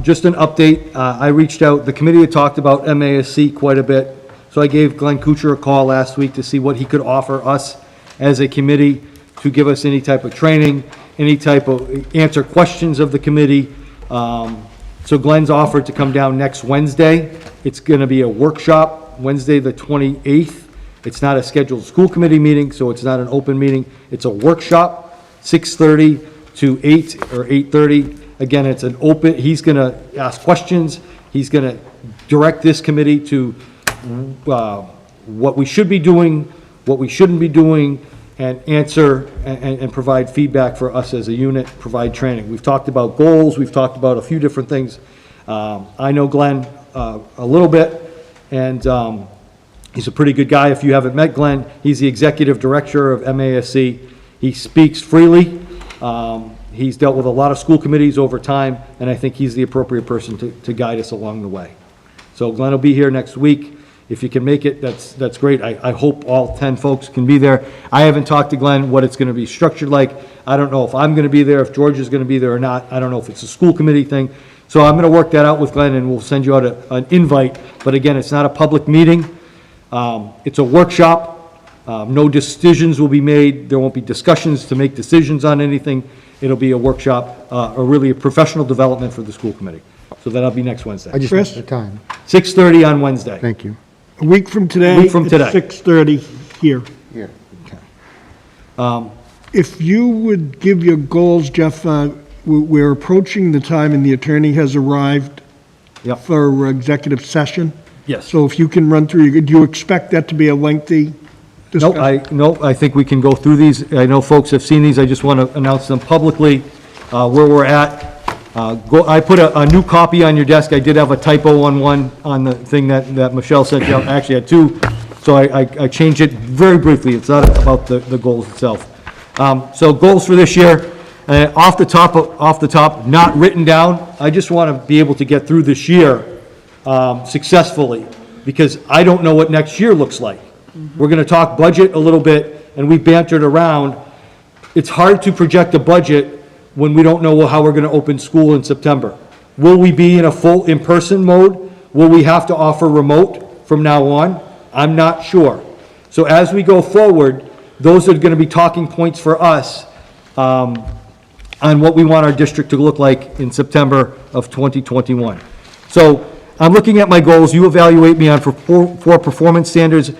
Just an update, I reached out, the committee had talked about MASC quite a bit, so I gave Glenn Kuchar a call last week to see what he could offer us as a committee to give us any type of training, any type of, answer questions of the committee. So Glenn's offered to come down next Wednesday. It's gonna be a workshop, Wednesday the 28th. It's not a scheduled school committee meeting, so it's not an open meeting. It's a workshop, 6:30 to 8 or 8:30. Again, it's an open, he's going to ask questions. He's going to direct this committee to what we should be doing, what we shouldn't be doing, and answer and provide feedback for us as a unit, provide training. We've talked about goals. We've talked about a few different things. I know Glenn a little bit, and he's a pretty good guy. If you haven't met Glenn, he's the executive director of MASC. He speaks freely. He's dealt with a lot of school committees over time, and I think he's the appropriate person to guide us along the way. So Glenn will be here next week. If you can make it, that's great. I hope all 10 folks can be there. I haven't talked to Glenn what it's going to be structured like. I don't know if I'm going to be there, if George is going to be there or not. I don't know if it's a school committee thing. So I'm going to work that out with Glenn, and we'll send you out an invite. But again, it's not a public meeting. It's a workshop. No decisions will be made. There won't be discussions to make decisions on anything. It'll be a workshop, or really a professional development for the school committee. So that'll be next Wednesday. I just missed the time. 6:30 on Wednesday. Thank you. A week from today. A week from today. At 6:30 here. Here. If you would give your goals, Jeff, we're approaching the time and the attorney has arrived for executive session. Yes. So if you can run through, do you expect that to be a lengthy discussion? No, I think we can go through these. I know folks have seen these. I just want to announce them publicly, where we're at. I put a new copy on your desk. I did have a typo on one, on the thing that Michelle sent you out. I actually had two, so I changed it very briefly. It's not about the goals itself. So goals for this year, off the top, not written down. I just want to be able to get through this year successfully, because I don't know what next year looks like. We're going to talk budget a little bit, and we bantered around. It's hard to project a budget when we don't know how we're going to open school in September. Will we be in a full in-person mode? Will we have to offer remote from now on? I'm not sure. So as we go forward, those are going to be talking points for us on what we want our district to look like in September of 2021. So I'm looking at my goals. You evaluate me on four performance standards: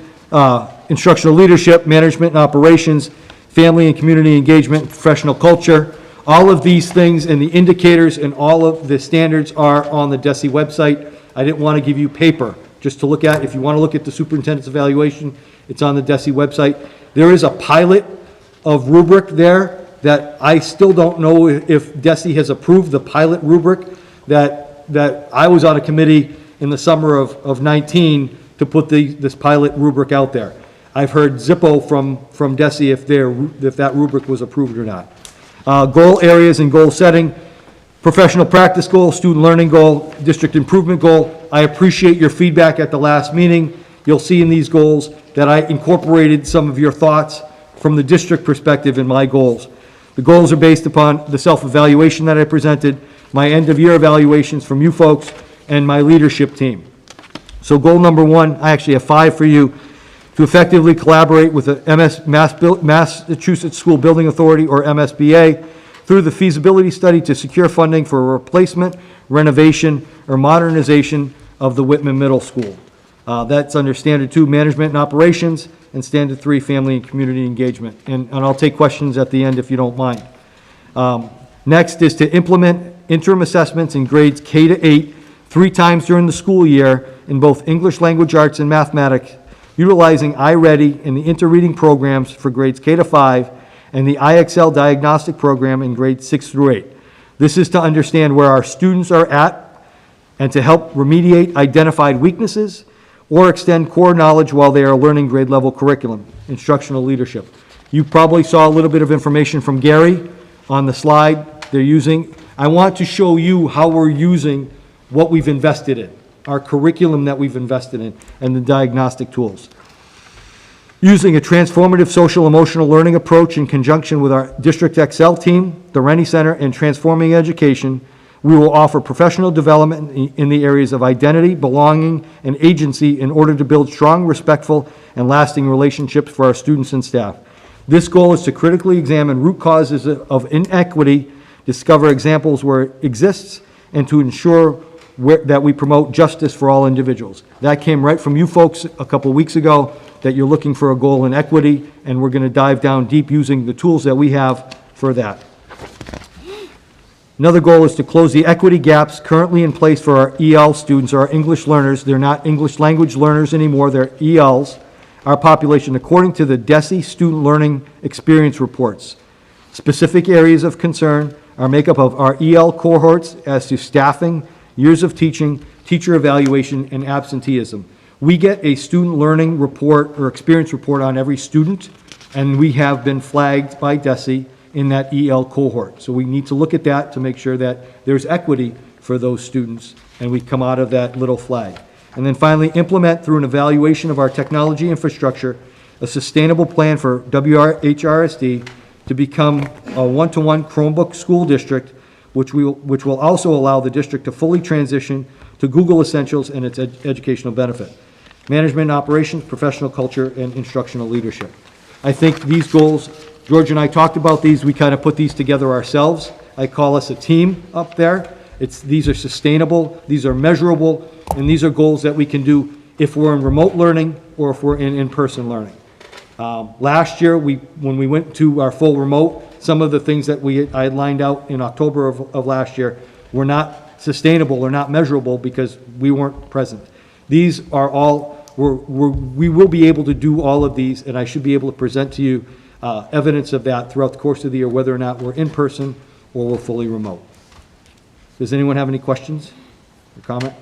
instructional leadership, management and operations, family and community engagement, and professional culture. All of these things and the indicators and all of the standards are on the DESE website. I didn't want to give you paper just to look at. If you want to look at the superintendent's evaluation, it's on the DESE website. There is a pilot of rubric there that I still don't know if DESE has approved the pilot rubric that I was on a committee in the summer of 19 to put this pilot rubric out there. I've heard Zippo from DESE if that rubric was approved or not. Goal areas and goal setting, professional practice goal, student learning goal, district improvement goal. I appreciate your feedback at the last meeting. You'll see in these goals that I incorporated some of your thoughts from the district perspective in my goals. The goals are based upon the self-evaluation that I presented, my end-of-year evaluations from you folks, and my leadership team. So goal number 1, I actually have 5 for you: to effectively collaborate with the Massachusetts School Building Authority, or MSBA, through the feasibility study to secure funding for a replacement, renovation, or modernization of the Whitman Middle School. That's under Standard 2, Management and Operations, and Standard 3, Family and Community Engagement. And I'll take questions at the end if you don't mind. Next is to implement interim assessments in grades K to 8 3 times during the school year in both English Language Arts and Mathematics, utilizing iReady and the interreading programs for grades K to 5 and the IXL diagnostic program in grades 6 through 8. This is to understand where our students are at and to help remediate identified weaknesses or extend core knowledge while they are learning grade level curriculum, instructional leadership. You probably saw a little bit of information from Gary on the slide they're using. I want to show you how we're using what we've invested in, our curriculum that we've invested in, and the diagnostic tools. Using a transformative social emotional learning approach in conjunction with our District Excel team, the Rennie Center, and Transforming Education, we will offer professional development in the areas of identity, belonging, and agency in order to build strong, respectful, and lasting relationships for our students and staff. This goal is to critically examine root causes of inequity, discover examples where it exists, and to ensure that we promote justice for all individuals. That came right from you folks a couple weeks ago, that you're looking for a goal in equity, and we're going to dive down deep using the tools that we have for that. Another goal is to close the equity gaps currently in place for our EL students, our English learners. They're not English language learners anymore, they're ELs. Our population, according to the DESE Student Learning Experience Reports. Specific areas of concern are makeup of our EL cohorts as to staffing, years of teaching, teacher evaluation, and absenteeism. We get a student learning report or experience report on every student, and we have been flagged by DESE in that EL cohort. So we need to look at that to make sure that there's equity for those students, and we come out of that little flag. And then finally, implement through an evaluation of our technology infrastructure a sustainable plan for WHRSD to become a one-to-one Chromebook school district, which will also allow the district to fully transition to Google Essentials and its educational benefit. Management and operations, professional culture, and instructional leadership. I think these goals, George and I talked about these, we kind of put these together ourselves. I call us a team up there. These are sustainable, these are measurable, and these are goals that we can do if we're in remote learning or if we're in in-person learning. Last year, when we went to our full remote, some of the things that I had lined out in October of last year were not sustainable or not measurable because we weren't present. These are all, we will be able to do all of these, and I should be able to present to you evidence of that throughout the course of the year, whether or not we're in person or we're fully remote. Does anyone have any questions or comment?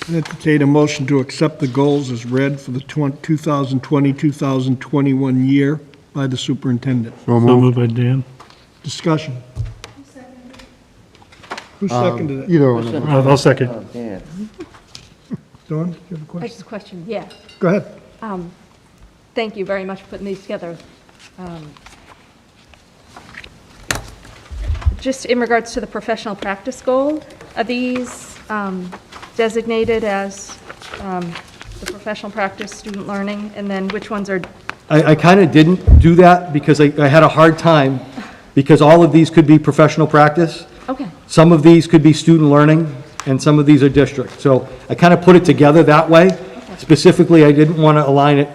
I entertain a motion to accept the goals as read for the 2020-2021 year by the superintendent. So moved by Dan. Discussion. Who seconded it? Either one. I'll second. Yeah. Dawn, do you have a question? Just a question, yeah. Go ahead. Thank you very much for putting these together. Just in regards to the professional practice goal, are these designated as the professional practice, student learning, and then which ones are? I kind of didn't do that because I had a hard time, because all of these could be professional practice. Okay. Some of these could be student learning, and some of these are district. So I kind of put it together that way. Specifically, I didn't want to align it,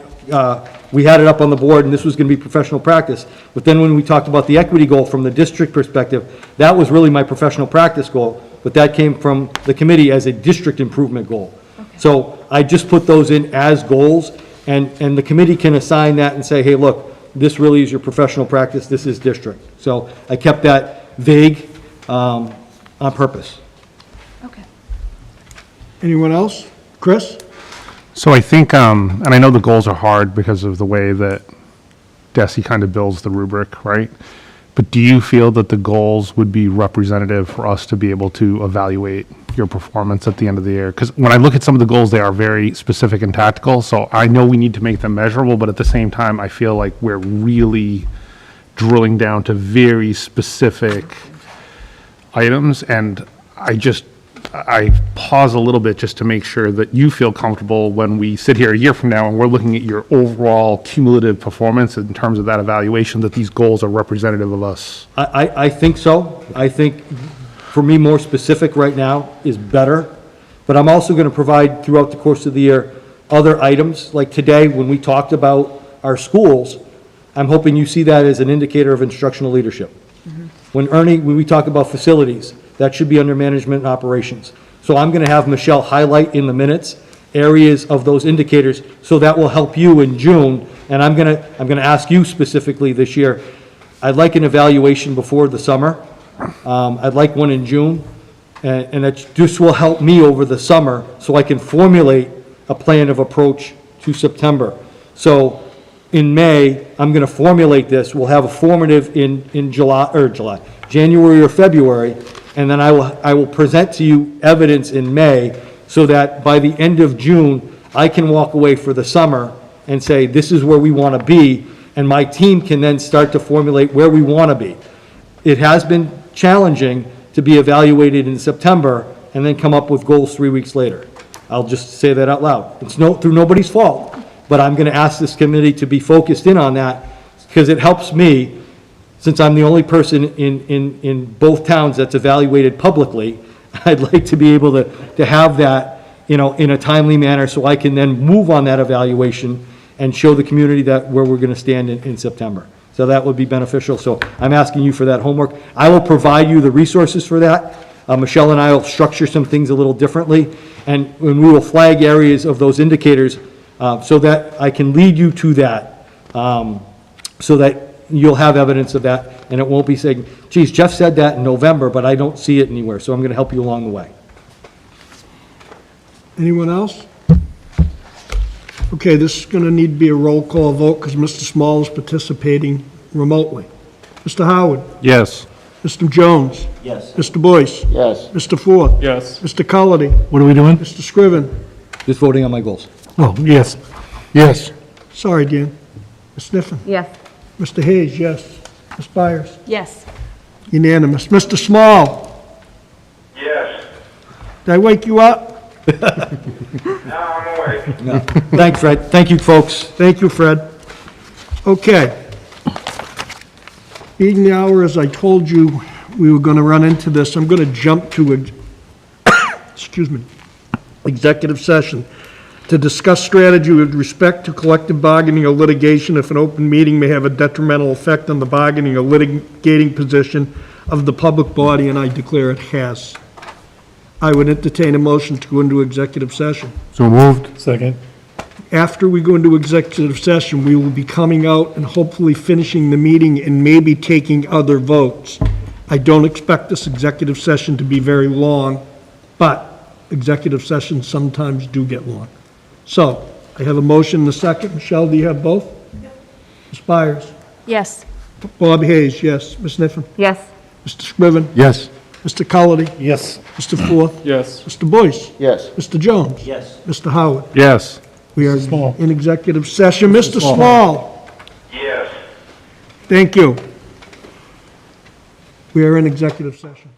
we had it up on the board, and this was going to be professional practice. But then when we talked about the equity goal from the district perspective, that was really my professional practice goal, but that came from the committee as a district improvement goal. So I just put those in as goals, and the committee can assign that and say, hey, look, this really is your professional practice, this is district. So I kept that vague on purpose. Okay. Anyone else? Chris? So I think, and I know the goals are hard because of the way that DESI kind of builds the rubric, right? But do you feel that the goals would be representative for us to be able to evaluate your performance at the end of the year? Because when I look at some of the goals, they are very specific and tactical. So I know we need to make them measurable, but at the same time, I feel like we're really drilling down to very specific items. And I pause a little bit just to make sure that you feel comfortable when we sit here a year from now and we're looking at your overall cumulative performance in terms of that evaluation, that these goals are representative of us. I think so. I think, for me, more specific right now is better. But I'm also going to provide throughout the course of the year other items. Like today, when we talked about our schools, I'm hoping you see that as an indicator of instructional leadership. When we talk about facilities, that should be under management and operations. So I'm going to have Michelle highlight in the minutes areas of those indicators, so that will help you in June. And I'm going to ask you specifically this year, I'd like an evaluation before the summer. I'd like one in June. And this will help me over the summer so I can formulate a plan of approach to September. So in May, I'm going to formulate this. We'll have a formative in January or February, and then I will present to you evidence in May, so that by the end of June, I can walk away for the summer and say, this is where we want to be, and my team can then start to formulate where we want to be. It has been challenging to be evaluated in September and then come up with goals 3 weeks later. I'll just say that out loud. It's through nobody's fault, but I'm going to ask this committee to be focused in on that, because it helps me, since I'm the only person in both towns that's evaluated publicly. I'd like to be able to have that, in a timely manner, so I can then move on that evaluation and show the community that where we're going to stand in September. So that would be beneficial. So I'm asking you for that homework. I will provide you the resources for that. Michelle and I will structure some things a little differently, and we will flag areas of those indicators so that I can lead you to that, so that you'll have evidence of that, and it won't be saying, geez, Jeff said that in November, but I don't see it anywhere. So I'm going to help you along the way. Anyone else? Okay, this is going to need to be a roll call vote because Mr. Small is participating remotely. Mr. Howard? Yes. Mr. Jones? Yes. Mr. Boyce? Yes. Mr. Forth? Yes. Mr. Cullity? What are we doing? Mr. Scriven? Just voting on my goals. Oh, yes. Yes. Sorry, Dan. Ms. Sniffen? Yes. Mr. Hayes, yes. Ms. Byers? Yes. Unanimous. Mr. Small? Yes. Did I wake you up? Now I'm awake. No. Thanks, Fred. Thank you, folks. Thank you, Fred. Okay. Being the hour, as I told you, we were going to run into this, I'm going to jump to, excuse me, executive session to discuss strategy with respect to collective bargaining or litigation if an open meeting may have a detrimental effect on the bargaining or litigating position of the public body, and I declare it has. I would entertain a motion to go into executive session. So moved. Second. After we go into executive session, we will be coming out and hopefully finishing the meeting and maybe taking other votes. I don't expect this executive session to be very long, but executive sessions sometimes do get long. So, I have a motion and a second. Michelle, do you have both? Ms. Byers? Yes. Bob Hayes, yes. Ms. Sniffen? Yes. Mr. Scriven? Yes. Mr. Cullity? Yes. Mr. Forth? Yes. Mr. Boyce? Yes. Mr. Jones? Yes. Mr. Howard? Yes. We are in executive session. Mr. Small. Small? Yes. Thank you. We are in executive session.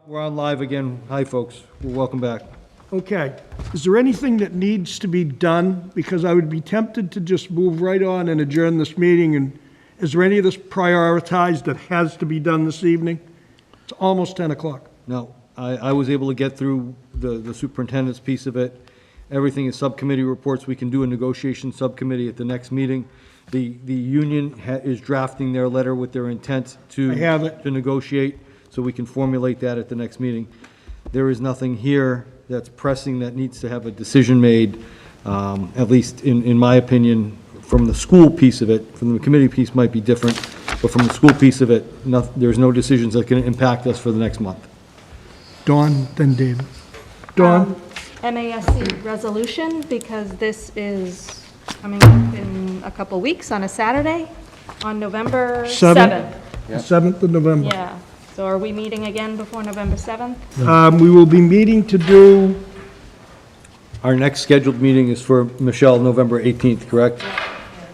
We're on live again. Hi, folks. Welcome back. Okay. Is there anything that needs to be done? Because I would be tempted to just move right on and adjourn this meeting. And is there any of this prioritized that has to be done this evening? It's almost 10 o'clock. No, I was able to get through the superintendent's piece of it. Everything is subcommittee reports. We can do a negotiation subcommittee at the next meeting. The union is drafting their letter with their intent to I have it. to negotiate, so we can formulate that at the next meeting. There is nothing here that's pressing that needs to have a decision made, at least in my opinion, from the school piece of it. From the committee piece might be different, but from the school piece of it, there's no decisions that can impact us for the next month. Dawn, then David. Dawn? MASC resolution, because this is coming up in a couple weeks on a Saturday, on November 7th. 7th of November. Yeah, so are we meeting again before November 7th? We will be meeting to do, Our next scheduled meeting is for Michelle, November 18th, correct?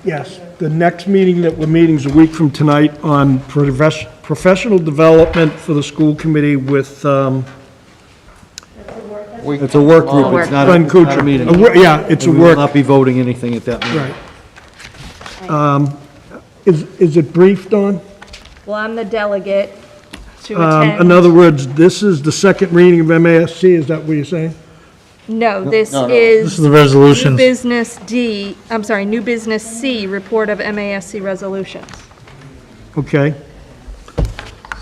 yes, the next meeting that we're meeting is a week from tonight on professional development for the school committee with, It's a work group, it's not Glenn a Kuchar. meeting. Yeah, it's a And we will work. not be voting anything at that meeting. Right. Is it brief, Dawn? Well, I'm the delegate to attend. In other words, this is the second reading of MASC, is that what you're saying? No, this no. is. This is the resolutions. New business D, I'm sorry, new business C, report of MASC resolutions. Okay.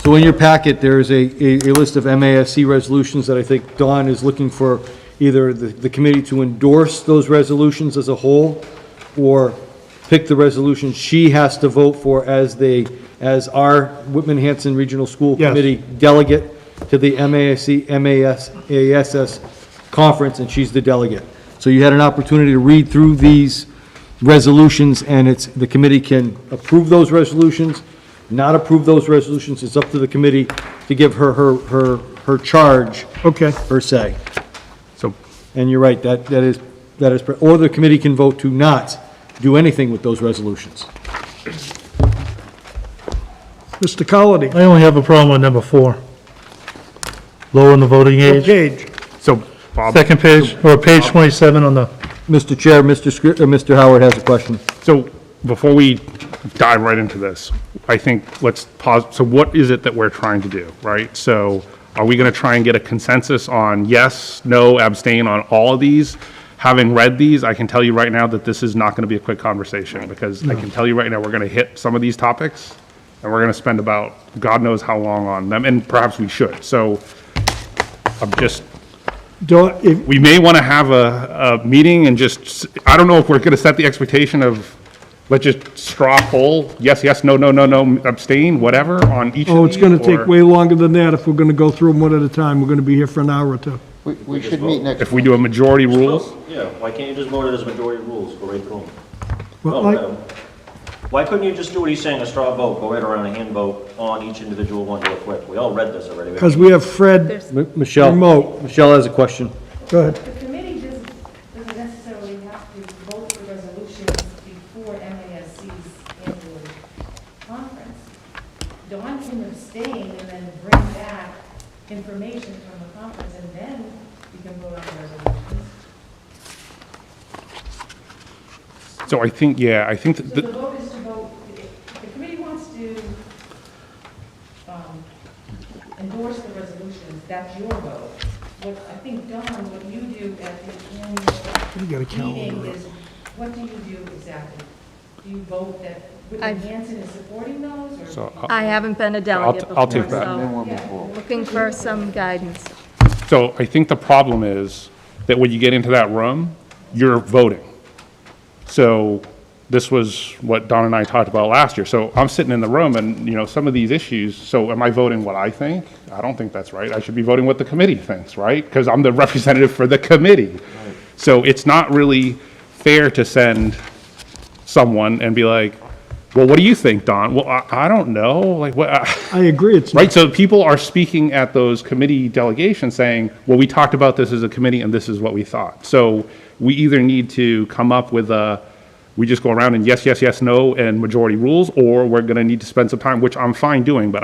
So in your packet, there is a list of MASC resolutions that I think Dawn is looking for either the committee to endorse those resolutions as a whole, or pick the resolution she has to vote for as our Whitman Hanson Regional School Yes. Committee delegate to the MASS conference, and she's the delegate. So you had an opportunity to read through these resolutions, and the committee can approve those resolutions, not approve those resolutions. It's up to the committee to give her charge, Okay. per se. So, And you're right, that is, or the committee can vote to not do anything with those resolutions. Mr. Colity? I only have a problem with number 4. Lowering the voting age. Page. so Bob. Second page, or page 27 on the, Mr. Chair, Mr. Howard has a question. So before we dive right into this, I think let's pause. So what is it that we're trying to do, right? So are we going to try and get a consensus on yes, no, abstain on all of these? Having read these, I can tell you right now that this is not going to be a quick conversation, because I can tell you right now, we're going to hit some of these topics and we're going to spend about God knows how long on them, and perhaps we should. So I'm just, we may want to have a meeting and just, I don't know if we're going to set the expectation of, let's just straw poll, yes, yes, no, no, no, no, abstain, whatever, on each of these. Oh, it's going to take or way longer than that if we're going to go through them one at a time. We're going to be here for an hour or two. We should meet next. If we do a majority rules, Yeah, why can't you just vote it as majority rules, go right through them? Well, No, why couldn't you just do what he's saying, a straw vote, go right around a hand vote on each individual one real quick? We all read this already. Because we have Fred Michelle, remote. Michelle has a question. Go ahead. The committee doesn't necessarily have to vote for resolutions before MASC's annual conference. Dawn can abstain and then bring back information from the conference, and then we can vote on the resolutions. so I think, yeah, I think So that, the vote is to vote, if the committee wants to endorse the resolutions, that's your vote. What I think, Dawn, what you do at the You got a end meeting calendar. is, what do you do exactly? Do you vote that Whitman Hanson is supporting those, or? So I haven't been a delegate before, I'll take that. so looking for some guidance. So I think the problem is that when you get into that room, you're voting. So this was what Don and I talked about last year. So I'm sitting in the room and, some of these issues, so am I voting what I think? I don't think that's right. I should be voting what the committee thinks, right? Because I'm the representative for the committee. So it's not really fair to send someone and be like, well, what do you think, Don? Well, I don't know. Like, what? I agree, it's Right, so people are speaking at those committee delegations saying, well, we talked about this as a committee and this is what we thought. So we either need to come up with we just go around and yes, yes, yes, no, and majority rules, or we're gonna need to spend some time, which I'm fine doing, but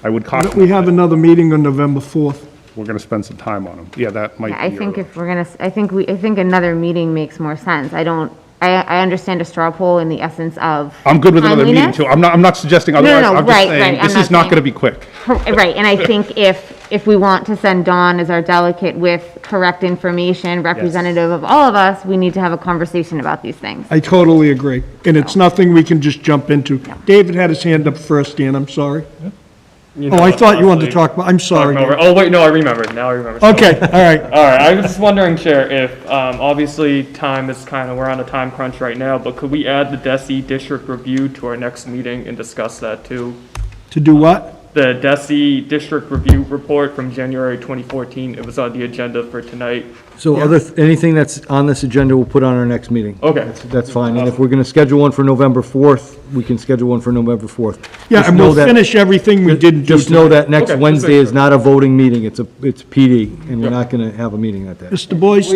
I would caution. We have another meeting on November 4th. We're going to spend some time on them. Yeah, that might be. I think if we're gonna, I think another meeting makes more sense. I understand a straw poll in the essence of I'm good with another meeting timeliness. too. I'm not suggesting otherwise. no, I'm just right, saying, right. I'm this not is not saying- going to be quick. Right, and I think if we want to send Dawn as our delegate with correct information, representative of all of us, we need to have a conversation about these things. I totally agree, and it's nothing we can just jump into. David had his hand up first, Dan, I'm sorry. Oh, I thought you wanted to talk about, I'm sorry. Talking over- Oh, wait, no, I remembered, now I remember. Okay, all right. All right, I was just wondering, Chair, if, obviously, time is kind of, we're on a time crunch right now, but could we add the DESI district review to our next meeting and discuss that too? To do what? The DESI district review report from January 2014, it was on the agenda for tonight. So anything that's on this agenda, we'll put on our next meeting. Okay. That's fine, and if we're gonna schedule one for November 4th, we can schedule one for November 4th. Yeah, Just and know we'll that- finish everything we didn't do. Just know tonight. that next Okay, Wednesday is not a voting meeting, it's PD, and we're not gonna have a meeting that day. Mr. Boyce?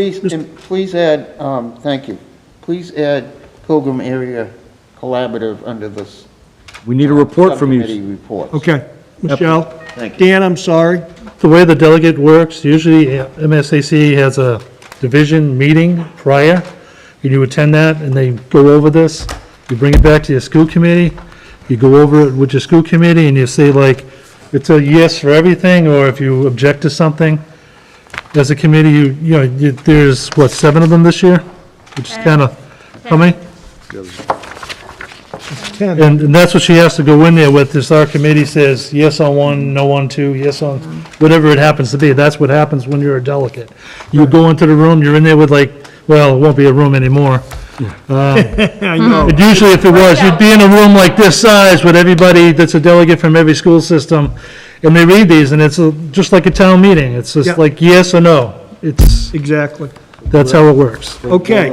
Please add, thank you, please add Pilgrim Area Collaborative under this. We need a report from you. Subcommittee report. Okay, Michelle? Thank you. Dan, I'm sorry. The way the delegate works, usually MSAC has a division meeting prior, and you attend that, and they go over this. You bring it back to your school committee, you go over it with your school committee, and you say like, it's a yes for everything, or if you object to something, as a committee, there's, what, 7 of them this year? Which is kind of, how many? 10. And that's what she has to go in there with, is our committee says yes on 1, no on 2, yes on, whatever it happens to be. That's what happens when you're a delegate. You go into the room, you're in there with like, well, it won't be a room anymore. I know. And usually if it was, you'd be in a room like this size with everybody that's a delegate from every school system, and they read these, and it's just like a town meeting. It's Yeah. just like yes or no. It's, Exactly. that's how it works. Okay.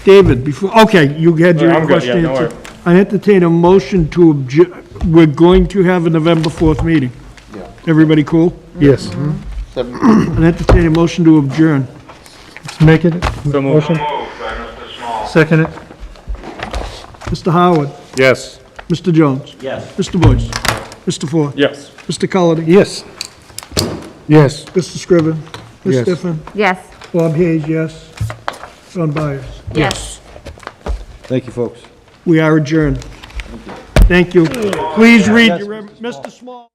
David, okay, you had your I'm good, question yeah, no answered. I entertain a motion to we're going to have a November 4th meeting. Yeah. Everybody cool? Yes. I entertain a motion to adjourn. Let's make it, So moved. motion, Moved by Mr. Small. second it. Mr. Howard? Yes. Mr. Jones? Yes. Mr. Boyce? Mr. Ford? Yes. Mr. Cullity? Yes. Yes. Mr. Scriven? Ms. Yes. Stiffen? Yes. Bob Hayes, yes. John Byers? Yes. Thank you, folks. We are adjourned. Thank you. Please read your, Mr. Small.